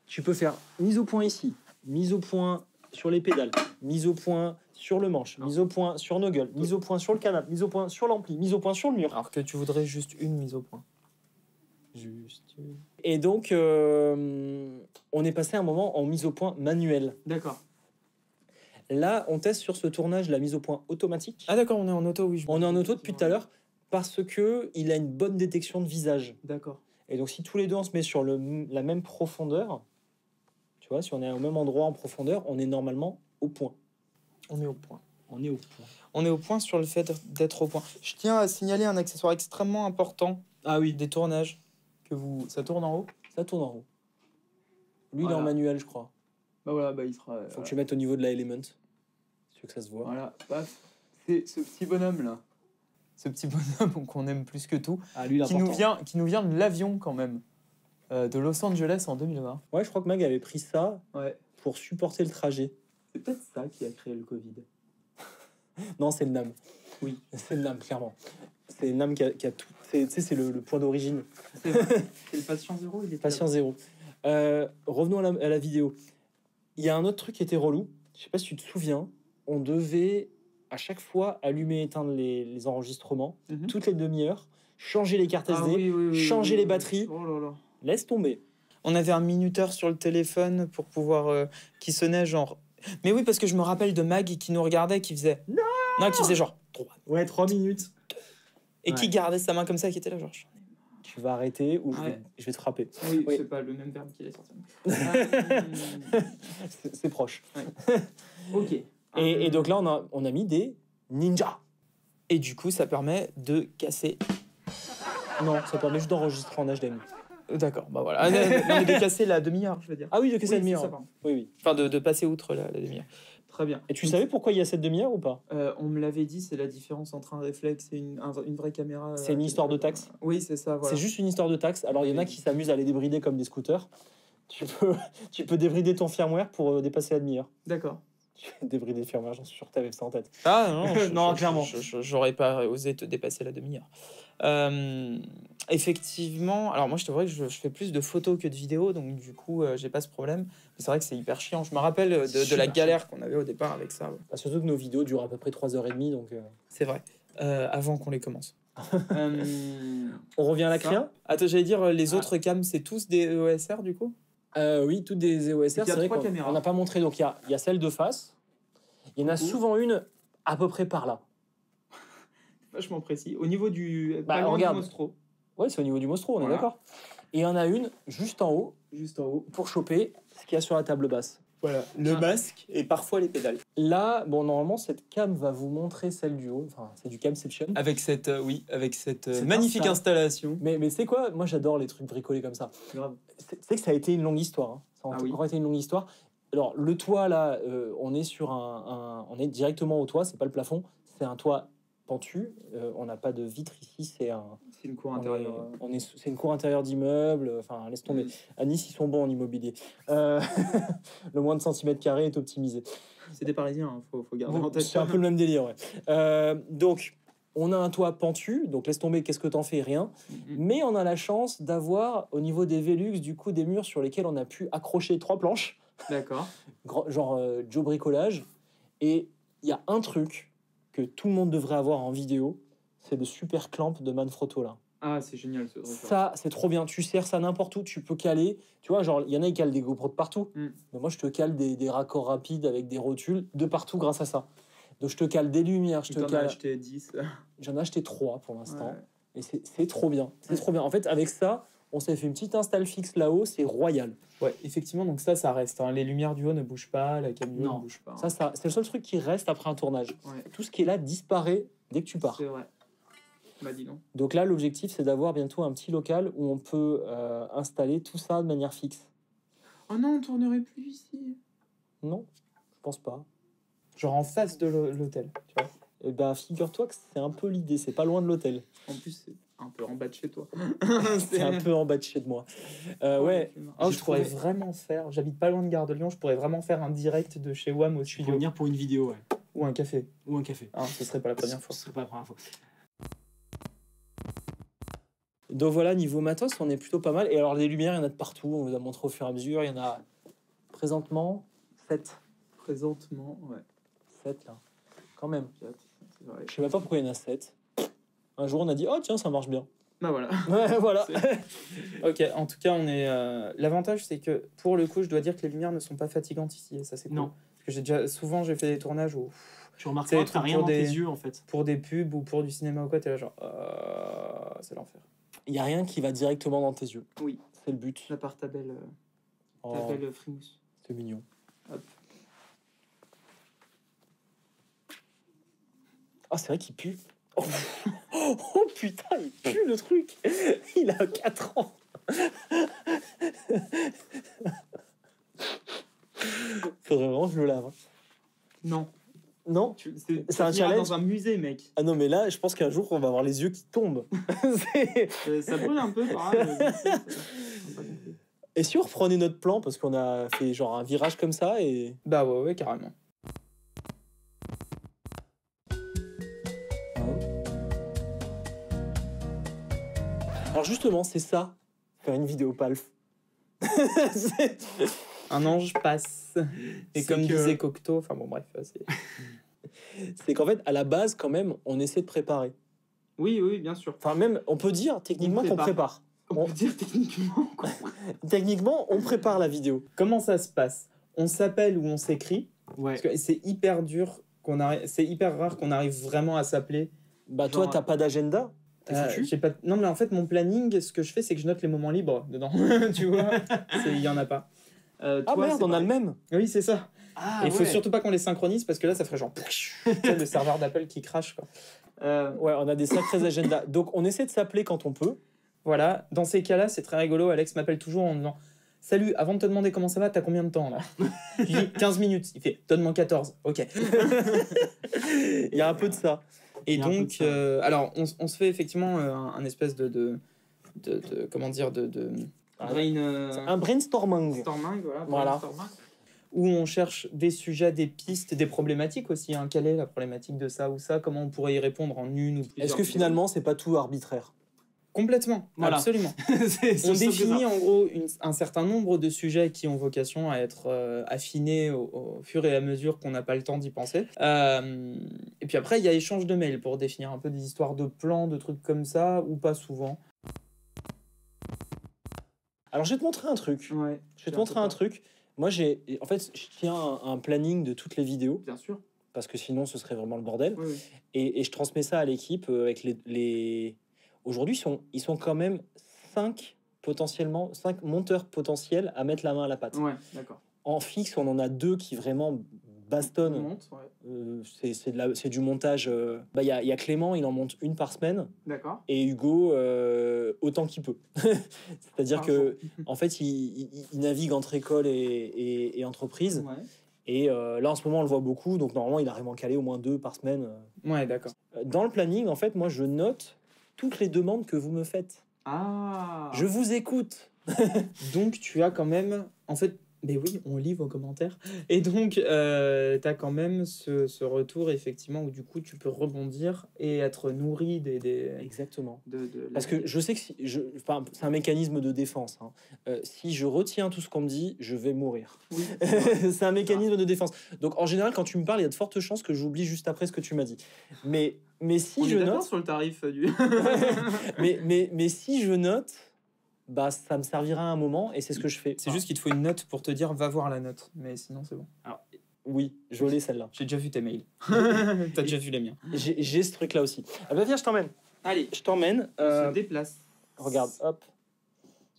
tu peux faire mise au point ici, mise au point sur les pédales, mise au point sur le manche, mise au point sur nos gueules, mise au point sur le canapé, mise au point sur l'ampli, mise au point sur le mur. Alors que tu voudrais juste une mise au point. Juste. Et donc, on est passé un moment en mise au point manuelle. D'accord. Là, on teste sur ce tournage la mise au point automatique. Ah d'accord, on est en auto, oui. On est en auto depuis tout à l'heure parce que il a une bonne détection de visage. D'accord. Et donc, si tous les deux on se met sur la même profondeur, tu vois, si on est au même endroit en profondeur, on est normalement au point. On est au point. On est au point. On est au point sur le fait d'être au point. Je tiens à signaler un accessoire extrêmement important. Ah oui, des tournages. Ça tourne en haut. ça tourne en haut. Lui, Voilà. il est en manuel, je crois. Bah voilà, bah il sera. Faut que tu mettes au niveau de la Element. Si tu veux que ça se voit. Voilà, paf. C'est ce petit bonhomme là. Ce petit bonhomme qu'on aime plus que tout. Ah, lui, qui nous vient de l'avion quand même. De Los Angeles en 2020. Ouais, je crois que Mag avait pris ça Ouais. pour supporter le trajet. C'est peut-être ça qui a créé le Covid. Non, c'est le NAM. Oui. C'est le NAM, clairement. C'est le NAM qui a tout. C'est le point d'origine. C'est le patient zéro, il est Patient zéro. Revenons à la vidéo. Il y a un autre truc qui était relou. Je sais pas si tu te souviens. On devait à chaque fois allumer et éteindre les enregistrements toutes les demi-heures, changer les cartes SD, changer les batteries. Oh là là. Laisse tomber. On avait un minuteur sur le téléphone pour pouvoir qui sonnait genre. Mais oui, parce que je me rappelle de Mag qui nous regardait, qui faisait non, qui faisait genre 3. Ouais, 3 minutes. Et qui gardait sa main comme ça, qui était là genre. Tu vas arrêter ou je vais te frapper. Oui, c'est pas le même verbe qu'il est sorti. C'est proche. Ouais. Ok. Et donc là, on a mis des ninjas. Et du coup, ça permet de casser. Non, ça permet juste d'enregistrer en HDMI. D'accord, bah voilà. Non, mais de casser la demi-heure, je veux dire. Ah oui, de casser la demi-heure. C'est ça, pardon. Oui. Enfin, de passer outre la demi-heure. Très bien. Et tu savais pourquoi il y a cette demi-heure ou pas? On me l'avait dit, c'est la différence entre un réflexe et une vraie caméra. C'est une histoire de taxe. Oui, c'est ça. Voilà. C'est juste une histoire de taxe. Alors, il y en a qui s'amusent à les débrider comme des scooters. Tu peux débrider ton firmware pour dépasser la demi-heure. D'accord. Débrider le firmware, j'en suis sûr que tu avais ça en tête. Ah non, Non, clairement. J'aurais pas osé te dépasser la demi-heure. Effectivement, alors moi je te vois que je fais plus de photos que de vidéos, donc du coup j'ai pas ce problème. Mais c'est vrai que c'est hyper chiant. Je me rappelle de la galère qu'on avait au départ avec ça. Ouais. Bah, surtout que nos vidéos durent à peu près 3h30, donc... C'est vrai. Avant qu'on les commence. On revient à la créa. Attends, j'allais dire, les autres cams, c'est tous des EOSR du coup? Oui, toutes des EOSR. C'est vrai qu'on n'a pas montré. Donc il y a celle de face. Il y en a souvent une à peu près par là. Vachement précis. Au niveau du... regarde. Du Mostro. Ouais, c'est au niveau du Mostro, on est d'accord. Et il y en a une juste en haut. Juste en haut. Pour choper ce qu'il y a sur la table basse. Voilà, le masque et parfois les pédales. Là, bon, normalement, cette cam va vous montrer celle du haut. Enfin, c'est du Camception. Avec cette, magnifique installation. Mais c'est quoi? Moi, j'adore les trucs bricolés comme ça. Grave. C'est que ça a été une longue histoire. Hein. Ça a encore été une longue histoire. Alors, le toit, là, on est sur on est directement au toit, c'est pas le plafond. C'est un toit pentu. On n'a pas de vitre ici, c'est une cour intérieure. C'est une cour intérieure d'immeuble. Enfin, laisse tomber. À Nice, ils sont bons en immobilier. Le moins de centimètres carrés est optimisé. C'est des Parisiens, hein, faut garder en tête. C'est un peu le même délire, ouais. Donc, on a un toit pentu, donc laisse tomber, qu'est-ce que t'en fais? Rien. Mais on a la chance d'avoir, au niveau des Velux, du coup, des murs sur lesquels on a pu accrocher 3 planches. D'accord. Genre Joe Bricolage. Et il y a un truc que tout le monde devrait avoir en vidéo, c'est le super clamp de Manfrotto, là. Ah, c'est génial, ce truc. Ça, c'est trop bien. Tu sers ça n'importe où, tu peux caler. Tu vois, genre, il y en a qui calent des GoPro de partout. Mais moi, je te cale des raccords rapides avec des rotules de partout grâce à ça. Donc, je te cale des lumières. J'en ai acheté 10. J'en ai acheté 3 pour l'instant. Ouais. Et c'est trop bien. C'est trop bien. En fait, avec ça, on s'est fait une petite install fixe là-haut. C'est royal. Ouais, effectivement, donc ça reste. Hein. Les lumières du haut ne bougent pas, la cam du haut ne bouge pas. Hein. Ça, c'est le seul truc qui reste après un tournage. Ouais. Tout ce qui est là disparaît dès que tu pars. C'est vrai. Bah, dis donc. Donc là, l'objectif, c'est d'avoir bientôt un petit local où on peut installer tout ça de manière fixe. Oh non, on tournerait plus ici. Non, je pense pas. Genre en face de l'hôtel, tu vois. Eh ben, figure-toi que c'est un peu l'idée, c'est pas loin de l'hôtel. En plus, c'est un peu en bas de chez toi. C'est un peu en bas de chez moi. Ouais. Oh, je pourrais vraiment faire, j'habite pas loin de Gare de Lyon, je pourrais vraiment faire un direct de chez WAM au studio. Venir pour une vidéo, ouais. Ou un café. Ou un café. Ah, ce serait pas la première fois. Ce serait pas la première fois. Donc voilà, niveau matos, on est plutôt pas mal. Et alors, les lumières, il y en a de partout. On vous a montré au fur et à mesure. Il y en a présentement 7. Présentement, ouais. 7 là. Quand même. C'est vrai. Je sais même pas pourquoi il y en a 7. Un jour, on a dit, oh tiens, ça marche bien. Bah voilà. Ouais, voilà. Ok, en tout cas, on est. L'avantage, c'est que pour le coup, je dois dire que les lumières ne sont pas fatigantes ici. Et ça, c'est cool. Non. Parce que souvent, j'ai fait des tournages où. Tu remarques C'est pas des que t'as trucs rien pour dans des- tes yeux, en fait. Pour des pubs ou pour du cinéma ou quoi, t'es là genre. C'est l'enfer. Il y a rien qui va directement dans tes yeux. Oui. C'est le but. À part ta belle Oh, frimousse. c'est mignon. Hop. Oh, c'est vrai qu'il pue. Oh. Oh, putain, il pue le truc. Il a 4 ans. Faudrait vraiment que je le lave. Non. Non, c'est un challenge. dans un musée, mec. Ah non, mais là, je pense qu'un jour, on va avoir les yeux qui tombent. C'est- Ça brûle un peu, pareil. Et si on reprenait notre plan, parce qu'on a fait genre un virage comme ça et... Bah ouais, carrément. Alors justement, c'est ça, faire une vidéo palf. C'est- Un ange passe. Et C'est comme que- disait Cocteau, enfin bon, bref. C'est qu'en fait, à la base, quand même, on essaie de préparer. Oui, bien sûr. Enfin, même, on peut dire techniquement qu'on prépare. On peut dire techniquement. Techniquement, on prépare la vidéo. Comment ça se passe? On s'appelle ou on s'écrit? Ouais. Parce que c'est hyper dur qu'on arrive. C'est hyper rare qu'on arrive vraiment à s'appeler. Bah, toi, Genre, t'as pas d'agenda. T'es foutu. j'ai pas... Non, mais en fait, mon planning, ce que je fais, c'est que je note les moments libres dedans. Tu vois? Il y en a pas. Ah Toi, merde, c'est on a pareil. le même. Oui, c'est ça. Ah, Et il faut surtout pas qu'on les synchronise parce que là, ça ferait genre. Tu sais, le serveur d'Apple qui crache, quoi. Ouais, on a des sacrés agendas. Donc, on essaie de s'appeler quand on peut. Voilà, dans ces cas-là, c'est très rigolo. Alex m'appelle toujours en disant Salut, avant de te demander comment ça va, t'as combien de temps là? Je lui dis 15 minutes. Il fait Donne-moi 14. Ok. Il y a un peu de ça. Et Il y a un peu de donc, ça. alors, on se fait effectivement un espèce de comment dire, de Un brainstorming. Voilà. Où on cherche des sujets, des pistes, des problématiques aussi. Hein. Quelle est la problématique de ça ou ça? Comment on pourrait y répondre en une ou plusieurs Est-ce que vidéos? finalement, c'est pas tout arbitraire? Complètement, Voilà. absolument. C'est On aussi simple que définit ça. en gros un certain nombre de sujets qui ont vocation à être affinés au fur et à mesure qu'on n'a pas le temps d'y penser. Et puis après, il y a échange de mails pour définir un peu des histoires de plans, de trucs comme ça, ou pas souvent. Alors, je vais te montrer un truc. Ouais, Je vais te montrer un truc. Moi, en fait, je tiens un planning de toutes les vidéos, Bien sûr. parce que sinon, ce serait vraiment le bordel. Oui, oui. Et je transmets ça à l'équipe avec les... Aujourd'hui, ils sont quand même 5 monteurs potentiels à mettre la main à la pâte. Ouais, d'accord. En fixe, on en a 2 qui vraiment bastonnent. Monte, ouais. C'est du montage. Il y a Clément, il en monte une par semaine, D'accord. et Hugo, autant qu'il peut. C'est-à-dire Par que en fait, il navigue entre école et entreprise. Ouais. Et là, en ce moment, on le voit beaucoup. Donc, normalement, il a vraiment calé au moins 2 par semaine. Ouais, d'accord. Dans le planning, en fait, moi, je note toutes les demandes que vous me faites. Ah. Je vous écoute. Donc tu as quand même, en fait, mais oui, on lit vos commentaires. Et donc tu as quand même ce retour effectivement où du coup tu peux rebondir et être nourri Exactement. de Parce que je sais que enfin, c'est un mécanisme de défense. Hein. Si je retiens tout ce qu'on me dit, je vais mourir. Oui. C'est un mécanisme de défense. Donc, en général, quand tu me parles, il y a de fortes chances que j'oublie juste après ce que tu m'as dit. Mais si On je est d'accord note... sur le tarif du. mais si je note, bah, ça me servira à un moment et c'est ce que je fais. C'est juste qu'il te faut une note pour te dire va voir la note. Mais sinon c'est bon. Alors, Oui, je l'ai celle-là. j'ai déjà vu tes mails. T'as déjà vu les miens. J'ai ce truc-là aussi. Ah bah viens, je t'emmène. Allez, Je t'emmène. on se déplace. Regarde, hop.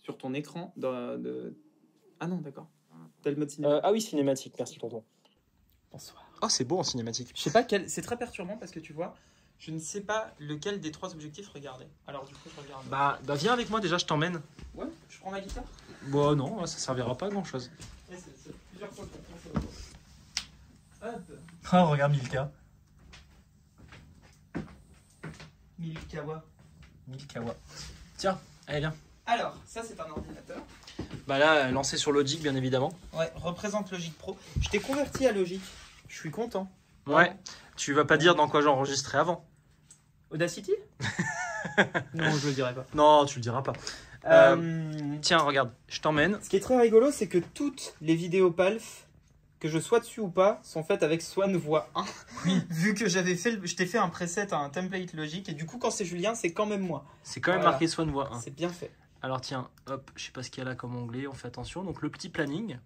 Sur ton écran Ah non, d'accord. T'as le mode cinéma. Ah oui, cinématique, merci tonton. Bonsoir. Oh, c'est beau en cinématique. Je sais pas quel. C'est très perturbant parce que tu vois, je ne sais pas lequel des 3 objectifs regarder. Alors du coup, je regarde. Bah viens avec moi déjà, je t'emmène. Ouais, je prends ma guitare. Bon, non, ça servira pas à grand-chose. C'est plusieurs fois qu'on pense à Hop, Ah, regarde Milka. Milkawa. Milkawa. Tiens, allez, viens. Alors, ça c'est un ordinateur. Bah là, lancé sur Logic, bien évidemment. Ouais, représente Logic Pro. Je t'ai converti à Logic. Je suis content. Ouais. Tu vas pas dire dans quoi j'enregistrais avant. Audacity? Non, je le dirai pas. Non, tu le diras pas. Tiens, regarde, je t'emmène. Ce qui est très rigolo, c'est que toutes les vidéos Palf, que je sois dessus ou pas, sont faites avec Swan Voix 1. Oui. Vu que je t'ai fait un preset, un template logique, et du coup, quand c'est Julien, c'est quand même moi. C'est quand même marqué Swan Voix 1. C'est bien fait. Alors tiens, hop, je sais pas ce qu'il y a là comme onglet, on fait attention. Donc le petit planning.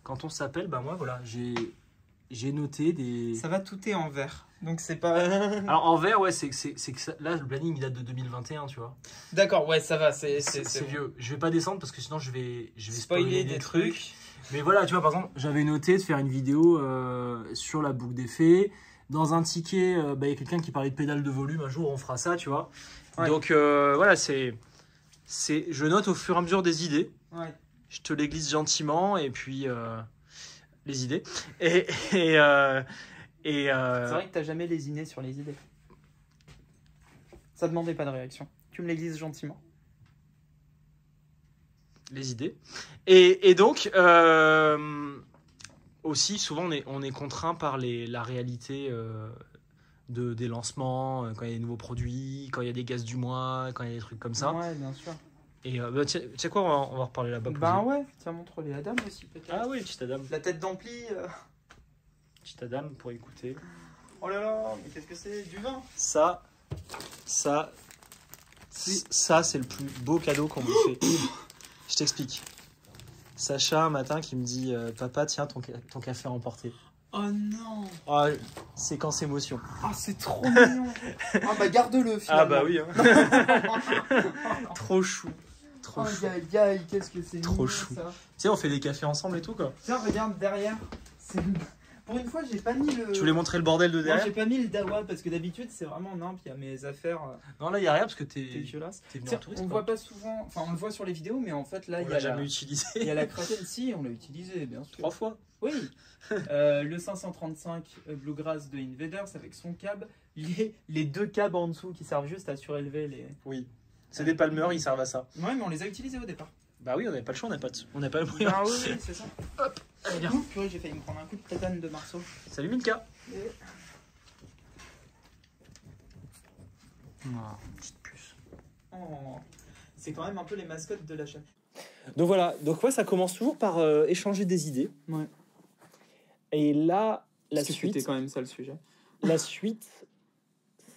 Quand on s'appelle, bah moi voilà, j'ai noté des... Ça va, tout est en vert. Donc c'est pas... Alors en vert, ouais, c'est que ça... là, le planning, il date de 2021, tu vois. D'accord, ouais, ça va, c'est vieux. Je vais pas descendre parce que sinon je vais spoiler des trucs. Mais voilà, tu vois, par exemple, j'avais noté de faire une vidéo sur la boucle d'effet. Dans un ticket, il y a quelqu'un qui parlait de pédale de volume. Un jour, on fera ça, tu vois. Ouais. Donc voilà, je note au fur et à mesure des idées. Ouais. Je te les glisse gentiment et puis les idées. Et c'est vrai que t'as jamais lésiné sur les idées. Ça demandait pas de réaction. Tu me les glisses gentiment. Les idées. Et donc, aussi, souvent, on est contraint par la réalité des lancements, quand il y a des nouveaux produits, quand il y a des gaz du mois, quand il y a des trucs comme ça. Ouais, bien sûr. Et tu sais quoi, on va reparler là-bas. Bah ouais, tiens, montre les Adam aussi, peut-être. Ah oui, petite Adam. La tête d'ampli. Petite Adam pour écouter. Oh là là, mais qu'est-ce que c'est? Du vin? Ça, c'est le plus beau cadeau qu'on me fait. Je t'explique. Sacha, un matin, qui me dit papa, tiens, ton café à emporter. Oh non! Oh, séquence émotion. Ah, c'est trop mignon! Ah, bah garde-le finalement. Ah, bah oui. Hein. Trop chou. Trop chou. Aïe, qu'est-ce que c'est trop mignon, chou. Ça. Tu sais, on fait des cafés ensemble et tout, quoi. Tiens, regarde derrière. Pour une fois, j'ai pas mis le. Tu voulais montrer le bordel de derrière? Non, j'ai pas mis le dawa parce que d'habitude, c'est vraiment nimp. Il y a mes affaires. Non, là, il y a rien parce que t'es dégueulasse. Venu tiens, en touriste, on quoi. voit pas souvent. Enfin, on le voit sur les vidéos, mais en fait, là, il y a jamais utilisé. Il y a la Kraken. Si, on l'a utilisé, bien sûr. 3 fois. Oui. Le 535 Bluegrass de Invaders avec son cab. Les 2 câbles en dessous qui servent juste à surélever les. Oui. C'est des palmeurs, ils servent à ça. Ouais, mais on les a utilisés au départ. Bah oui, on n'avait pas le choix, on n'a pas le moyen. Ah oui, c'est ça. Hop, allez bien. Purée, j'ai failli me prendre un coup de tétane de Marceau. Salut Minka. Petite puce. Oh, c'est quand même un peu les mascottes de la chaîne. Donc voilà, donc ouais, ça commence toujours par échanger des idées. Ouais. Et là, la suite. C'était quand même ça le sujet. La suite,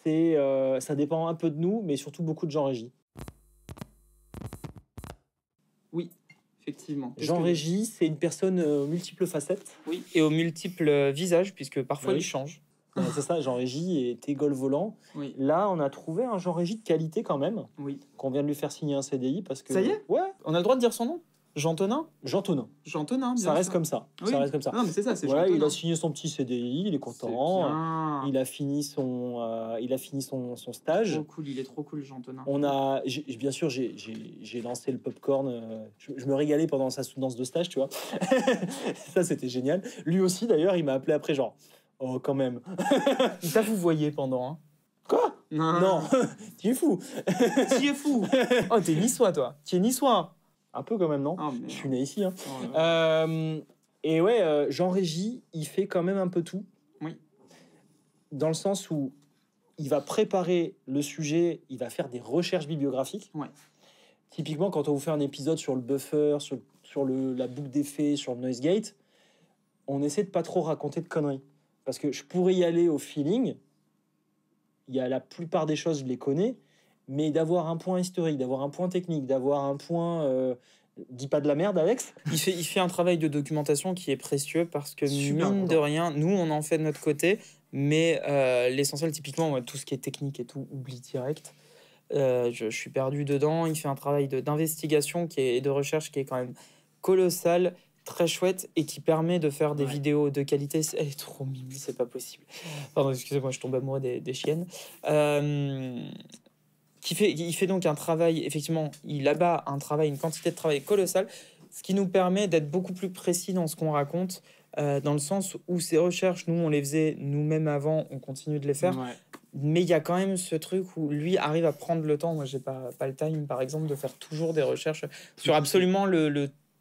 c'est ça dépend un peu de nous, mais surtout beaucoup de Jean Régis. Oui, effectivement. Jean Régis, c'est une personne aux multiples facettes. Oui, et aux multiples visages, puisque parfois oui. il change. C'est ça, Jean Régis était Golf volant. Oui. Là, on a trouvé un Jean Régis de qualité quand même. Oui. Qu'on vient de lui faire signer un CDI parce que. Ça y est. Ouais. On a le droit de dire son nom. Jean Tonin. Jean Tonin. Jean Tonin. Ça reste comme ça. Oui. Ça reste comme ça. Non, mais c'est ça, c'est voilà, Jean Tonin. Il a signé son petit CDI, il est content. Il a fini son stage. Trop cool, il est trop cool, Jean Tonin. Bien sûr, j'ai lancé le popcorn. Je me régalais pendant sa soutenance de stage, tu vois. Ça, c'était génial. Lui aussi, d'ailleurs, il m'a appelé après, genre, oh, quand même. Ça, vous voyez pendant, hein. Quoi? Non. Tu es fou. Tu es fou. Oh, t'es niçois, toi. Tu es niçois. Un peu quand même, non? Oh, je suis né ici. Hein. Oh, et ouais, Jean Régis, il fait quand même un peu tout. Oui. Dans le sens où il va préparer le sujet, il va faire des recherches bibliographiques. Ouais. Typiquement, quand on vous fait un épisode sur le buffer, sur la boucle d'effet, sur le noise gate, on essaie de pas trop raconter de conneries. Parce que je pourrais y aller au feeling. Il y a la plupart des choses, je les connais. Mais d'avoir un point historique, d'avoir un point technique, d'avoir un point... dis pas de la merde, Alex. Il fait un travail de documentation qui est précieux parce que, mine de rien, nous, on en fait de notre côté, mais l'essentiel, typiquement, tout ce qui est technique et tout, oublie direct. Je suis perdu dedans. Il fait un travail d'investigation et de recherche qui est quand même colossal, très chouette et qui permet de faire des vidéos de qualité. Elle est trop mimi, c'est pas possible. Pardon, excusez-moi, je tombe amoureux des chiennes. Il fait donc un travail, effectivement, il abat une quantité de travail colossale, ce qui nous permet d'être beaucoup plus précis dans ce qu'on raconte, dans le sens où ces recherches, nous, on les faisait nous-mêmes avant, on continue de les faire, mais il y a quand même ce truc où lui arrive à prendre le temps. Moi, j'ai pas le time, par exemple, de faire toujours des recherches sur absolument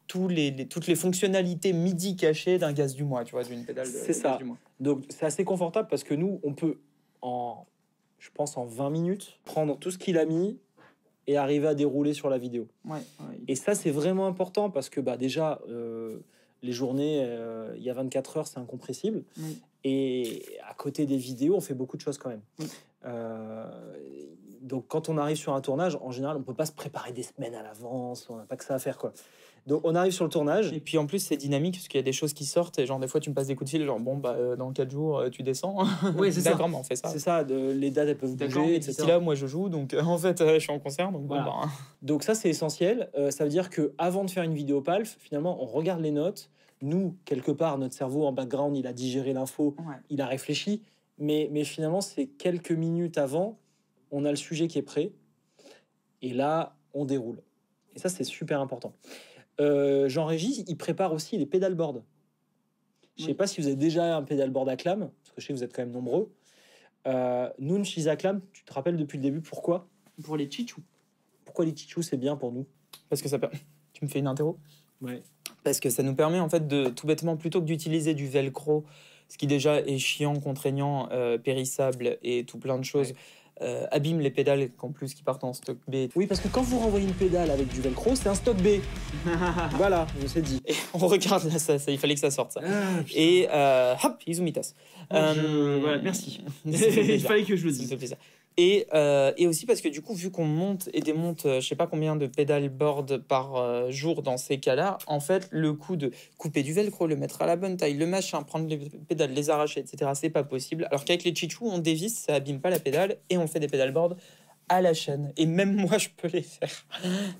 toutes les fonctionnalités MIDI cachées d'un gaz du mois, tu vois, d'une pédale de C'est ça. gaz du mois. Donc, c'est assez confortable parce que nous, on peut, je pense, en 20 minutes, prendre tout ce qu'il a mis et arriver à dérouler sur la vidéo. Ouais. Et ça, c'est vraiment important parce que déjà, les journées, il y a 24 heures, c'est incompressible. Oui. Et à côté des vidéos, on fait beaucoup de choses quand même. Oui. Donc, quand on arrive sur un tournage, en général, on peut pas se préparer des semaines à l'avance. On n'a pas que ça à faire, quoi. Donc, on arrive sur le tournage. Et puis en plus, c'est dynamique parce qu'il y a des choses qui sortent. Et genre, des fois, tu me passes des coups de fil, genre, bon, dans 4 jours, tu descends. Oui, c'est ça. D'accord, mais on fait ça. C'est ça, les dates, elles peuvent bouger, etc. D'ici là, moi, je joue. Donc, en fait, je suis en concert. Donc, voilà. bon, Donc, ça, c'est essentiel. Ça veut dire qu'avant de faire une vidéo PALF, finalement, on regarde les notes. Nous, quelque part, notre cerveau en background, il a digéré l'info, il a réfléchi. Mais finalement, c'est quelques minutes avant, on a le sujet qui est prêt. Et là, on déroule. Et ça, c'est super important. Jean-Régis, il prépare aussi les pédalboards. Je ne sais pas si vous avez déjà un pédalboard Acclam, parce que je sais que vous êtes quand même nombreux. Nous, chez Acclam, tu te rappelles depuis le début pourquoi? Pour les chichous. Pourquoi les chichous, c'est bien pour nous? Parce que ça peut... Tu me fais une interro? Ouais. Parce que ça nous permet, en fait, de tout bêtement, plutôt que d'utiliser du velcro, ce qui déjà est chiant, contraignant, périssable et tout plein de choses, abîme les pédales qu'en plus qui partent en stock B. Oui, parce que quand vous renvoyez une pédale avec du velcro, c'est un stock B. Voilà, on s'est dit. Et on regarde là, ça, il fallait que ça sorte, ça. Et hop, Izumitas. Voilà, merci. Il fallait que je le dise. Ça me fait plaisir. Et aussi parce que du coup, vu qu'on monte et démonte, je sais pas combien de pédalboard par jour dans ces cas-là, en fait, le coup de couper du velcro, le mettre à la bonne taille, le machin, prendre les pédales, les arracher, etc., c'est pas possible. Alors qu'avec les chichous, on dévisse, ça abîme pas la pédale et on fait des pédalboards à la chaîne. Et même moi, je peux les faire.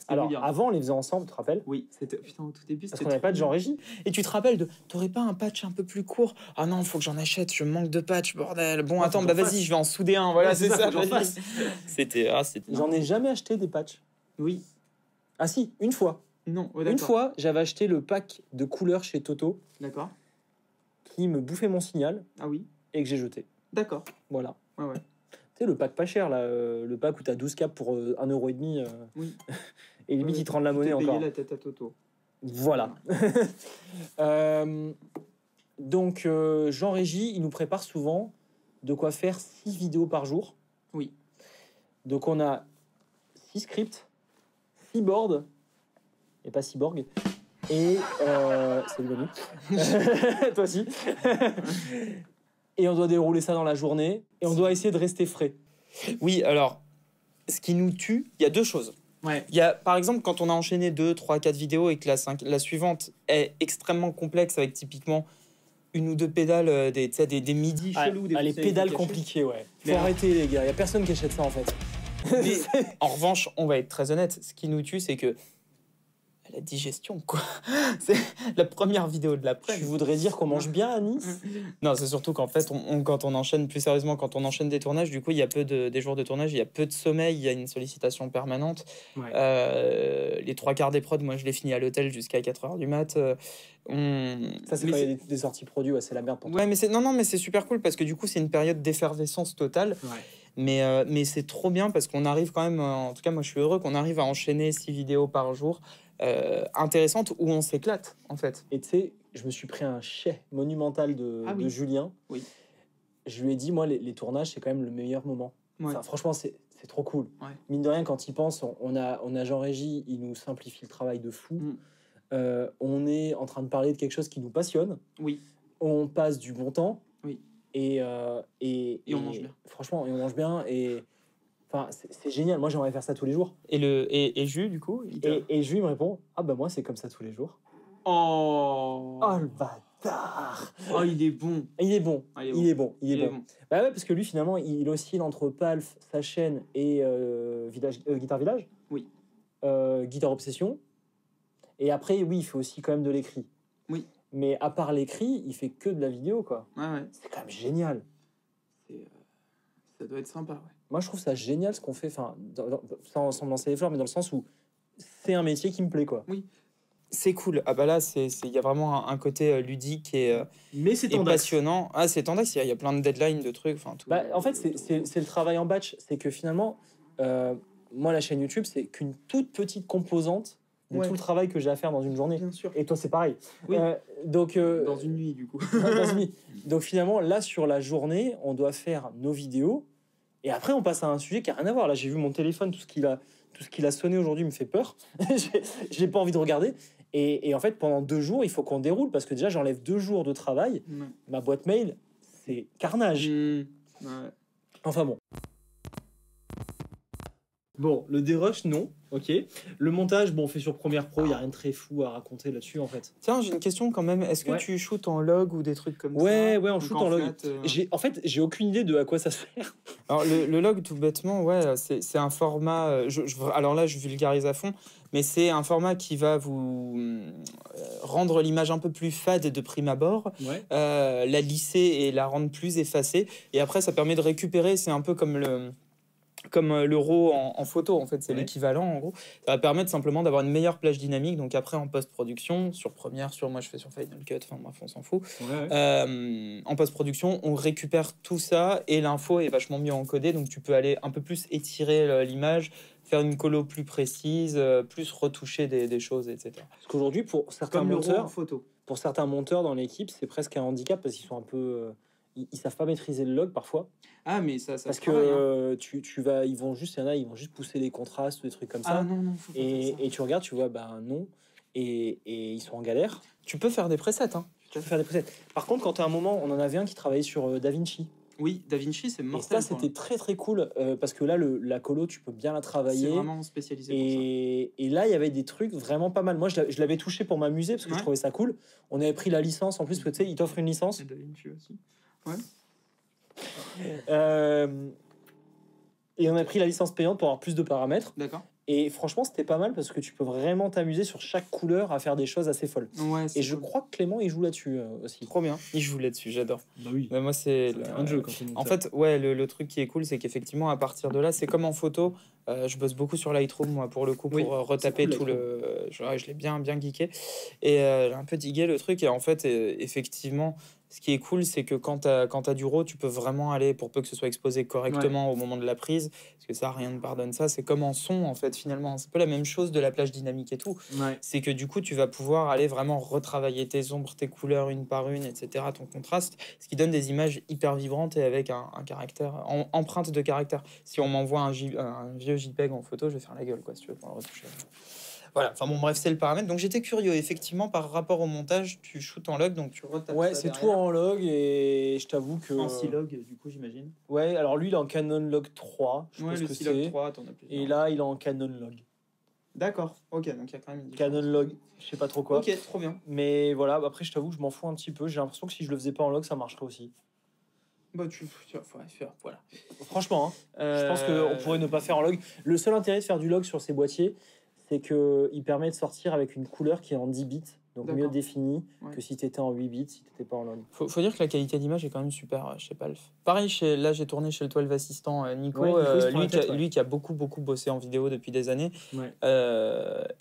Alors, avant, on les faisait ensemble, tu te rappelles? Oui, c'était putain au tout début. Parce qu'on n'avait pas de Jean-Régis. Et tu te rappelles de, t'aurais pas un patch un peu plus court? Ah non, faut que j'en achète, je manque de patch, bordel. Bon, attends, bah vas-y, je vais en souder un. Voilà, c'est ça. C'était. J'en ai jamais acheté des patchs. Oui. Ah si, une fois. Non, une fois, j'avais acheté le pack de couleurs chez Toto. D'accord. Qui me bouffait mon signal. Ah oui. Et que j'ai jeté. D'accord. Voilà. Ouais. Tu sais, le pack pas cher, là, le pack où tu as 12 caps pour 1,5 €. Oui. Et limite, ils te rendent la monnaie encore. Payer la tête à Toto. Voilà. Donc, Jean-Régis, il nous prépare souvent de quoi faire 6 vidéos par jour. Oui. Donc, on a 6 scripts, 6 boards, et pas cyborg. Et salut Manu. Toi aussi. Et on doit dérouler ça dans la journée. Et on doit essayer de rester frais. Oui, alors, ce qui nous tue, il y a deux choses. Ouais. Il y a, par exemple, quand on a enchaîné 2, 3, 4 vidéos et que la suivante est extrêmement complexe avec typiquement une ou deux pédales, des midis chelous. Les pédales compliquées, ouais. Faut arrêter, les gars. Il n'y a personne qui achète ça, en fait. Mais, en revanche, on va être très honnête. Ce qui nous tue, c'est que la digestion, quoi. C'est la première vidéo de l'après. Tu voudrais dire qu'on mange bien à Nice? Non, c'est surtout qu'en fait, quand on enchaîne, plus sérieusement, quand on enchaîne des tournages, du coup, il y a des jours de tournage, il y a peu de sommeil, il y a une sollicitation permanente. Ouais. Les 3 quarts des prods, moi, je les finis à l'hôtel jusqu'à 4h du mat. Ça, c'est quand il y a des sorties produits, ouais, c'est la merde pour toi. Ouais, mais c'est super cool parce que du coup, c'est une période d'effervescence totale. Ouais. Mais c'est trop bien parce qu'on arrive quand même, en tout cas, moi, je suis heureux qu'on arrive à enchaîner 6 vidéos par jour. Intéressante où on s'éclate en fait. Et tu sais, je me suis pris un chais monumental de Julien. Oui. Je lui ai dit, moi, les tournages, c'est quand même le meilleur moment. Ouais. Enfin, franchement, c'est trop cool. Ouais. Mine de rien, quand il pense, on a Jean-Régis, il nous simplifie le travail de fou. On est en train de parler de quelque chose qui nous passionne. Oui. On passe du bon temps. Oui. Et on mange bien. Franchement, et on mange bien. Et enfin, c'est génial. Moi, j'aimerais faire ça tous les jours. Et Jus, du coup et Jus, il me répond, ah bah moi, c'est comme ça tous les jours. Oh le bâtard. Oh, il est bon. Il est bon. Bah ouais, parce que lui, finalement, il oscille entre Palf, sa chaîne, et Guitar Village. Oui. Guitar Obsession. Et après, oui, il fait aussi quand même de l'écrit. Oui. Mais à part l'écrit, il fait que de la vidéo, quoi. Ouais. C'est quand même génial. Ça doit être sympa, ouais. Moi, je trouve ça génial ce qu'on fait, enfin, sans me lancer les fleurs, mais dans le sens où c'est un métier qui me plaît, quoi. Oui. C'est cool. Ah bah là, il y a vraiment un côté ludique et passionnant. Ah, c'est tendax, il y a plein de deadlines, de trucs. Tout. Bah, en fait, c'est le travail en batch. C'est que finalement, moi, la chaîne YouTube, c'est qu'une toute petite composante de tout le travail que j'ai à faire dans une journée. Bien sûr. Et toi, c'est pareil. Oui. Donc, dans une nuit, du coup. dans une nuit. Donc finalement, là, sur la journée, on doit faire nos vidéos. Et après, on passe à un sujet qui n'a rien à voir. Là, j'ai vu mon téléphone, tout ce qu'il a sonné aujourd'hui me fait peur. J'ai pas envie de regarder. Et en fait, pendant 2 jours, il faut qu'on déroule. Parce que déjà, j'enlève 2 jours de travail. Ma boîte mail, c'est carnage. Ouais. Enfin bon. Bon, le dérush, non. Ok. Le montage, bon, on fait sur Premiere Pro. Il n'y a rien de très fou à raconter là-dessus, en fait. Tiens, j'ai une question quand même. Est-ce que Ouais. tu shootes en log ou des trucs comme ça? Ouais, on Donc, shoot en log. flat, En fait, j'ai aucune idée de à quoi ça sert. Alors, le log, tout bêtement, ouais, c'est un format... alors là, je vulgarise à fond, mais c'est un format qui va vous rendre l'image un peu plus fade de prime abord, Ouais. la lisser et la rendre plus effacée. Et après, ça permet de récupérer, c'est un peu comme le RAW en photo, en fait, c'est l'équivalent, en gros. Ça va permettre simplement d'avoir une meilleure plage dynamique. Donc après, en post-production, sur Premiere, moi je fais sur Final Cut, enfin bref, on s'en fout. En post-production, on récupère tout ça et l'info est vachement mieux encodée. Donc tu peux aller un peu plus étirer l'image, faire une colo plus précise, plus retoucher des choses, etc. Parce qu'aujourd'hui, pour certains Comme le RAW en monteurs, photo. pour certains monteurs dans l'équipe, c'est presque un handicap parce qu'ils sont un peu... ils savent pas maîtriser le log parfois. Ah, mais ça Parce se que travaille, hein. ils vont juste pousser les contrastes, des trucs comme ça. Ah non, faut pas faire ça. Et tu regardes, tu vois, non. Et ils sont en galère. Tu peux faire des presets, hein. Tu peux faire des presets. Par contre, quand à un moment, on en avait un qui travaillait sur DaVinci. Oui, DaVinci, c'est Et mortel. ça, c'était très très cool parce que là, la colo, tu peux bien la travailler. C'est vraiment spécialisé pour ça. Et là, il y avait des trucs vraiment pas mal. Moi, je l'avais touché pour m'amuser parce que je trouvais ça cool. On avait pris la licence en plus, parce que tu sais, ils t'offrent une licence. Et DaVinci aussi. Ouais. Et on a pris la licence payante pour avoir plus de paramètres. D'accord. Et franchement, c'était pas mal parce que tu peux vraiment t'amuser sur chaque couleur à faire des choses assez folles. Ouais, Et je crois que Clément, il joue là-dessus aussi. Trop bien. Il joue là-dessus, j'adore. Bah oui. Mais moi, c'est un jeu quand tu En fait, ouais, le truc qui est cool, c'est qu'effectivement, à partir de là, c'est comme en photo. Je bosse beaucoup sur Lightroom, moi, pour le coup, pour retaper cool, tout le. Je l'ai bien geeké. Et j'ai un peu digué le truc. Et en fait, effectivement, ce qui est cool, c'est que quand t'as du RAW, tu peux vraiment aller, pour peu que ce soit exposé correctement au moment de la prise, parce que ça, rien ne pardonne ça. C'est comme en son, en fait, finalement. C'est un peu la même chose de la plage dynamique et tout. Ouais. C'est que du coup, tu vas pouvoir aller vraiment retravailler tes ombres, tes couleurs une par une, etc., ton contraste, ce qui donne des images hyper vibrantes et avec un caractère, empreinte de caractère. Si on m'envoie un vieux JPEG en photo, je vais faire la gueule, quoi, si tu veux, pour le retoucher. Voilà, enfin bon, bref, c'est le paramètre. Donc j'étais curieux, effectivement, par rapport au montage, tu shootes en log, donc tu retapes Ouais, ça c'est derrière. tout en log et je t'avoue que... En C-Log, du coup, j'imagine. Ouais, alors lui, il est en Canon Log 3, je Ouais, pense le que C-Log c'est. 3, t'en as plusieurs. Et là, il est en Canon Log. D'accord, ok, donc il y a quand même une différence. Canon Log, je sais pas trop quoi. Ok, trop bien. Mais voilà, après, je t'avoue, je m'en fous un petit peu. J'ai l'impression que si je le faisais pas en log, ça marcherait aussi. Bah, tu vas faire, voilà. Franchement, je pense qu'on pourrait ne pas faire en log. Le seul intérêt de faire du log sur ces boîtiers, c'est qu'il permet de sortir avec une couleur qui est en 10 bits, donc mieux définie que si tu étais en 8 bits, si tu n'étais pas en log. Faut dire que la qualité d'image est quand même super chez Palf. Pareil, là j'ai tourné chez le 12 Assistant Nico, lui qui a beaucoup bossé en vidéo depuis des années.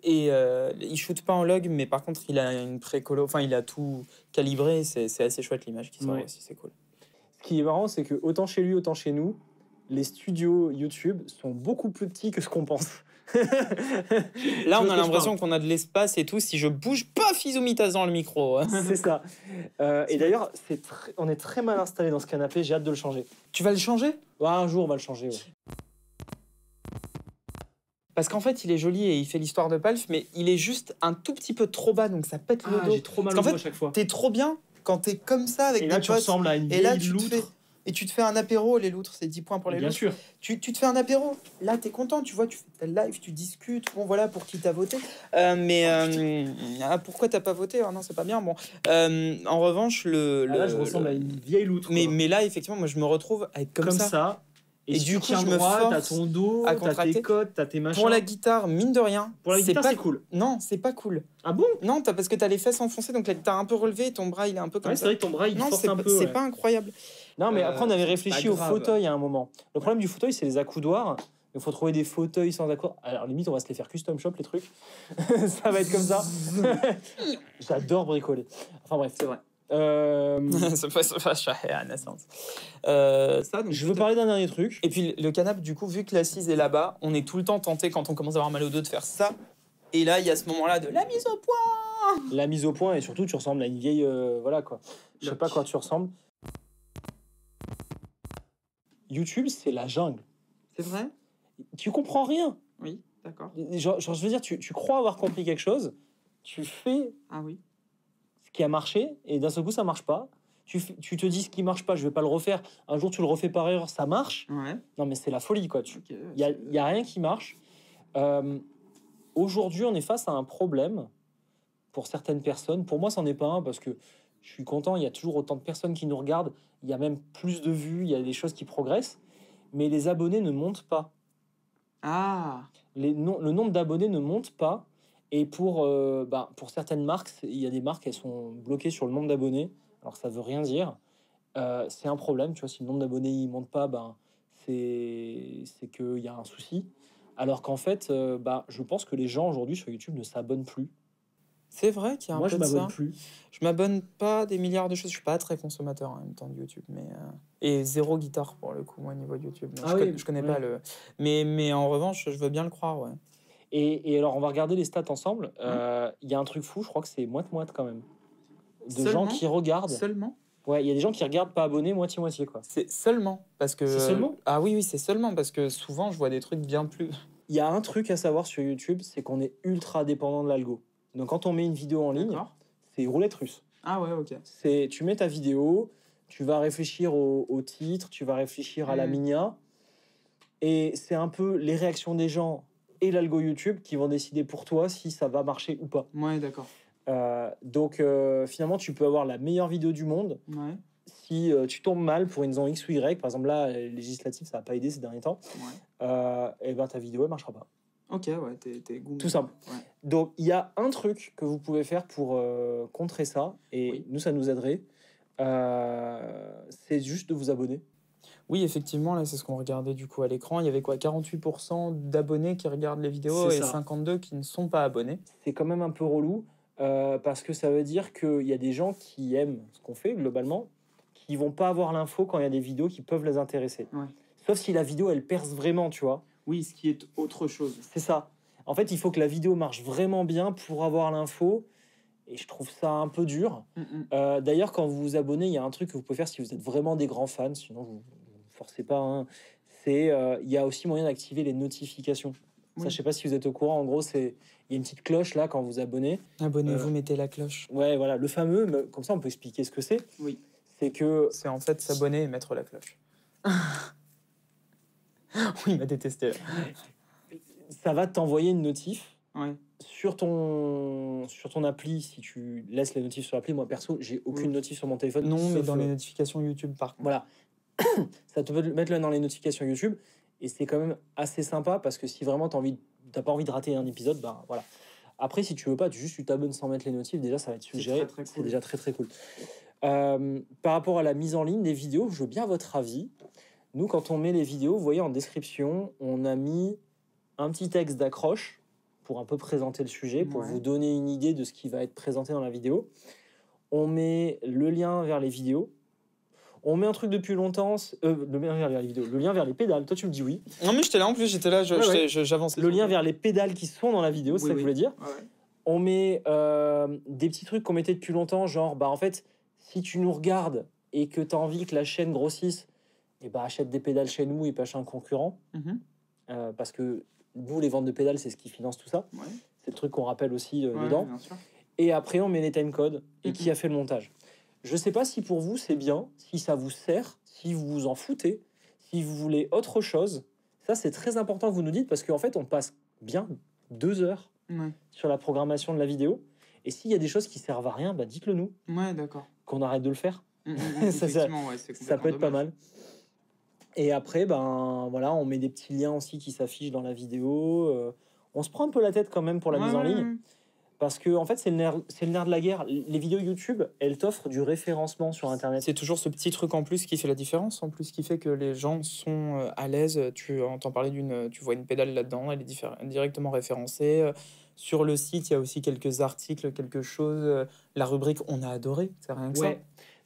Il shoot pas en log, mais par contre il a une pré-colo, enfin il a tout calibré, c'est assez chouette l'image qui sort aussi, c'est cool. Ce qui est marrant, c'est que autant chez lui, autant chez nous, les studios YouTube sont beaucoup plus petits que ce qu'on pense. Là, on a l'impression qu'on a de l'espace et tout. Si je bouge pas, Fizumitas dans le micro. C'est ça. Et d'ailleurs, on est très mal installé dans ce canapé. J'ai hâte de le changer. Tu vas le changer ? Un jour, on va le changer. Ouais. Parce qu'en fait, il est joli et il fait l'histoire de Palf, mais il est juste un tout petit peu trop bas, donc ça pète le dos. J'ai trop mal au dos à chaque fois. T'es trop bien quand t'es comme ça avec des potes. Et là, tu ressembles à une vieille loutre. Et tu te fais un apéro, les loutres, c'est 10 points pour les loutres. Bien sûr. Tu te fais un apéro, là t'es content, tu vois, tu fais ta live, tu discutes, bon voilà, pour qui t'as voté. Pourquoi t'as pas voté ? Non, c'est pas bien, bon. En revanche, là, je ressemble à une vieille loutre. Mais là, effectivement, moi je me retrouve à être comme ça. Et du coup, je me force t'as ton dos, t'as tes côtes, t'as tes machins. Pour la guitare, mine de rien, c'est cool. Non, c'est pas cool. Ah bon ? Non, parce que t'as les fesses enfoncées, donc la guitare un peu relevée, ton bras il est un peu comme ça. C'est vrai que ton bras il force un peu. C'est pas incroyable. Non, mais après, on avait réfléchi au fauteuil à un moment. Le problème du fauteuil, c'est les accoudoirs. Il faut trouver des fauteuils sans accoudoirs. Alors, limite, on va se les faire custom shop, les trucs. Ça va être comme ça. J'adore bricoler. Enfin, bref, c'est vrai. Je veux parler d'un dernier truc. Et puis, le canapé, du coup, vu que l'assise est là-bas, on est tout le temps tenté, quand on commence à avoir mal au dos, de faire ça. Et là, il y a ce moment-là de la mise au point. La mise au point, et surtout, tu ressembles à une vieille... voilà, quoi. Je sais pas à quoi tu ressembles. YouTube, c'est la jungle. C'est vrai? Tu comprends rien. Oui, d'accord. Genre, je veux dire, tu crois avoir compris quelque chose, tu fais ce qui a marché, et d'un seul coup, ça marche pas. Tu te dis ce qui marche pas, je vais pas le refaire. Un jour, tu le refais par erreur, ça marche. Ouais. Non, mais c'est la folie, quoi. Y a rien qui marche. Aujourd'hui, on est face à un problème pour certaines personnes. Pour moi, c'en est pas un, parce que je suis content, il y a toujours autant de personnes qui nous regardent, il y a même plus de vues, il y a des choses qui progressent, mais les abonnés ne montent pas. Ah. Le nombre d'abonnés ne monte pas, et pour certaines marques, il y a des marques, elles sont bloquées sur le nombre d'abonnés, alors ça veut rien dire. C'est un problème, tu vois, si le nombre d'abonnés il monte pas, c'est qu'il y a un souci. Alors qu'en fait, je pense que les gens aujourd'hui sur YouTube ne s'abonnent plus. C'est vrai qu'il y a un Moi, peu je de ça. m'abonne plus. Je m'abonne pas des milliards de choses. Je suis pas très consommateur en même temps de YouTube, mais et zéro guitare pour le coup, moi, niveau YouTube. Donc, je connais pas le. Mais en revanche, je veux bien le croire, ouais. Et alors, on va regarder les stats ensemble. Il y a un truc fou, je crois que c'est moite-moite quand même. Gens qui regardent. Seulement. Ouais, il y a des gens qui regardent pas abonnés, moitié-moitié, quoi. C'est seulement parce que. C'est seulement. Ah oui, c'est seulement parce que souvent je vois des trucs bien plus. Il y a un truc à savoir sur YouTube, c'est qu'on est ultra dépendant de l'algo. Donc quand on met une vidéo en ligne, c'est roulette russe. Ah ouais, ok. Tu mets ta vidéo, tu vas réfléchir au titre, tu vas réfléchir à la migna, et c'est un peu les réactions des gens et l'algo YouTube qui vont décider pour toi si ça va marcher ou pas. Ouais, d'accord. Donc finalement, tu peux avoir la meilleure vidéo du monde. Ouais. Si tu tombes mal pour une raison X ou Y, par exemple là, législative, ça n'a pas aidé ces derniers temps, et ta vidéo ne marchera pas. Ok, ouais, t'es goût. Tout simple. Ouais. Donc, il y a un truc que vous pouvez faire pour contrer ça, et nous, ça nous aiderait. C'est juste de vous abonner. Oui, effectivement, là, c'est ce qu'on regardait du coup à l'écran. Il y avait quoi, 48% d'abonnés qui regardent les vidéos et 52% qui ne sont pas abonnés. C'est quand même un peu relou, parce que ça veut dire qu'il y a des gens qui aiment ce qu'on fait, globalement, qui vont pas avoir l'info quand il y a des vidéos qui peuvent les intéresser. Ouais. Sauf si la vidéo, elle perce vraiment, tu vois. Oui, ce qui est autre chose. C'est ça. En fait, il faut que la vidéo marche vraiment bien pour avoir l'info. Et je trouve ça un peu dur. D'ailleurs, quand vous vous abonnez, il y a un truc que vous pouvez faire si vous êtes vraiment des grands fans. Sinon, vous ne forcez pas. Hein. Il y a aussi moyen d'activer les notifications. Ça, je sais pas si vous êtes au courant. En gros, il y a une petite cloche là quand vous abonnez. Abonnez-vous, mettez la cloche. Ouais, voilà, le fameux. Comme ça, on peut expliquer ce que c'est. Oui. C'est en fait s'abonner et mettre la cloche. Oui, il m'a détesté. Ça va t'envoyer une notif sur ton appli. Si tu laisses les notifs sur l'appli, moi perso, j'ai aucune notif sur mon téléphone. Non, mais dans les notifications YouTube, par contre. Voilà. Ça te peut mettre là dans les notifications YouTube, et c'est quand même assez sympa parce que si vraiment t'as pas envie de rater un épisode, voilà. Après, si tu veux pas, tu t'abonnes sans mettre les notifs, déjà ça va être suggéré. C'est déjà très très cool. Par rapport à la mise en ligne des vidéos, je veux bien votre avis. Nous, quand on met les vidéos, vous voyez en description, on a mis un petit texte d'accroche pour un peu présenter le sujet, pour vous donner une idée de ce qui va être présenté dans la vidéo. On met le lien vers les vidéos. On met un truc depuis longtemps, le lien vers les vidéos, le lien vers les pédales. Toi, tu me dis oui. Non, mais j'étais là en plus, j'avançais. Le lien vers les pédales qui sont dans la vidéo, c'est ça que je voulais dire. Ouais. On met des petits trucs qu'on mettait depuis longtemps, genre, en fait, si tu nous regardes et que tu as envie que la chaîne grossisse, achète des pédales chez nous et pas chez un concurrent. Parce que nous, les ventes de pédales, c'est ce qui finance tout ça. Ouais. C'est le truc qu'on rappelle aussi dedans. Et après, on met les timecodes et qui a fait le montage. Je sais pas si pour vous, c'est bien, si ça vous sert, si vous vous en foutez, si vous voulez autre chose. Ça, c'est très important que vous nous dites parce qu'en fait, on passe bien 2 heures sur la programmation de la vidéo. Et s'il y a des choses qui servent à rien, dites-le nous. Ouais, d'accord. Qu'on arrête de le faire. Ça peut être pas mal. Et après, on met des petits liens aussi qui s'affichent dans la vidéo. On se prend un peu la tête quand même pour la mise en ligne. Parce que, en fait, c'est le nerf de la guerre. Les vidéos YouTube, elles t'offrent du référencement sur Internet. C'est toujours ce petit truc en plus qui fait la différence, en plus qui fait que les gens sont à l'aise. Tu entends parler tu vois une pédale là-dedans, elle est directement référencée. Sur le site, il y a aussi quelques articles, quelque chose. La rubrique « On a adoré », c'est rien que ça.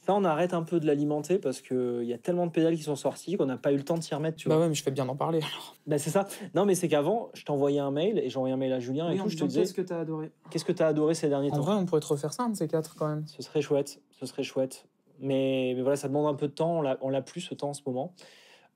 Ça, on arrête un peu de l'alimenter parce qu'il y a tellement de pédales qui sont sorties qu'on n'a pas eu le temps de s'y remettre. Tu vois. Bah ouais, mais je fais bien d'en parler alors. Bah c'est ça. Non, mais c'est qu'avant, je t'envoyais un mail et j'envoyais un mail à Julien et tout. Je te disais, qu'est-ce que t'as adoré? Qu'est-ce que t'as adoré ces derniers En temps? vrai, on pourrait te refaire ça, un de ces 4 quand même. Ce serait chouette. Ce serait chouette. Mais voilà, ça demande un peu de temps. On l'a plus ce temps en ce moment.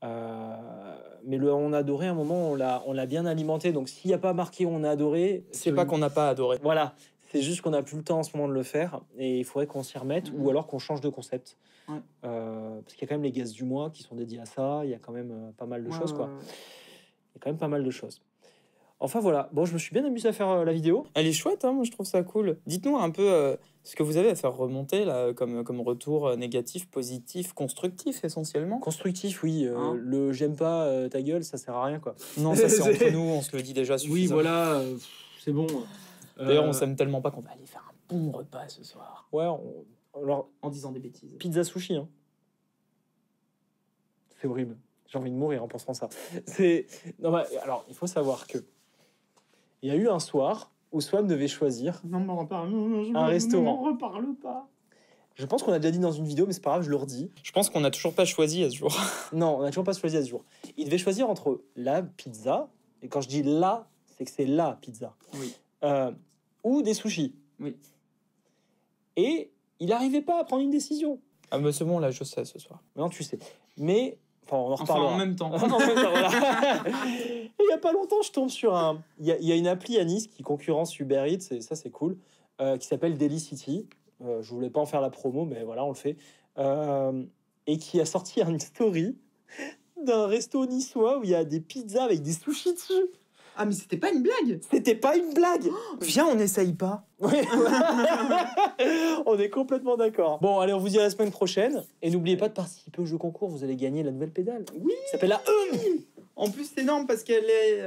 Mais on a adoré, à un moment, on l'a bien alimenté. Donc s'il n'y a pas marqué on a adoré, C'est pas qu'on n'a pas adoré. Voilà. C'est juste qu'on n'a plus le temps en ce moment de le faire et il faudrait qu'on s'y remette ou alors qu'on change de concept. Ouais. Parce qu'il y a quand même les gaz du mois qui sont dédiés à ça. Il y a quand même pas mal de choses. Quoi. Il y a quand même pas mal de choses. Enfin voilà. Bon, je me suis bien amusé à faire la vidéo. Elle est chouette, hein, moi je trouve ça cool. Dites-nous un peu ce que vous avez à faire remonter là, comme retour négatif, positif, constructif essentiellement. Constructif, oui. Le j'aime pas ta gueule, ça sert à rien. Quoi. Non, ça c'est entre nous, on se le dit déjà suffisamment. Oui, voilà. C'est bon. D'ailleurs, on s'aime tellement pas qu'on va aller faire un bon repas ce soir. Ouais, alors, en disant des bêtises. Pizza sushi, hein. C'est horrible. J'ai envie de mourir en pensant ça. Non, bah, alors, il faut savoir que il y a eu un soir où Swan devait choisir un restaurant. Ne m'en reparle pas. Je pense qu'on a déjà dit dans une vidéo, mais c'est pas grave, je le redis. Je pense qu'on n'a toujours pas choisi à ce jour. Non, on n'a toujours pas choisi à ce jour. Il devait choisir entre la pizza, et quand je dis la, c'est que c'est la pizza. Oui. Ou des sushis. Oui. Et il n'arrivait pas à prendre une décision. Ah bah c'est bon, là, je sais ce soir. Maintenant, tu sais. Mais, enfin, on en reparlera. En même temps. En même temps, voilà. Il n'y a pas longtemps, je tombe sur un... Il y a une appli à Nice qui concurrence Uber Eats, et ça, c'est cool, qui s'appelle Daily City. Je voulais pas en faire la promo, mais voilà, on le fait. Et qui a sorti une story d'un resto niçois où il y a des pizzas avec des sushis dessus. Ah, mais c'était pas une blague! C'était pas une blague! Viens, on n'essaye pas! Ouais. On est complètement d'accord. Bon, allez, on vous dit à la semaine prochaine. Et n'oubliez pas de participer au jeu concours, vous allez gagner la nouvelle pédale. Oui! Ça s'appelle la... En plus, c'est énorme parce qu'elle est...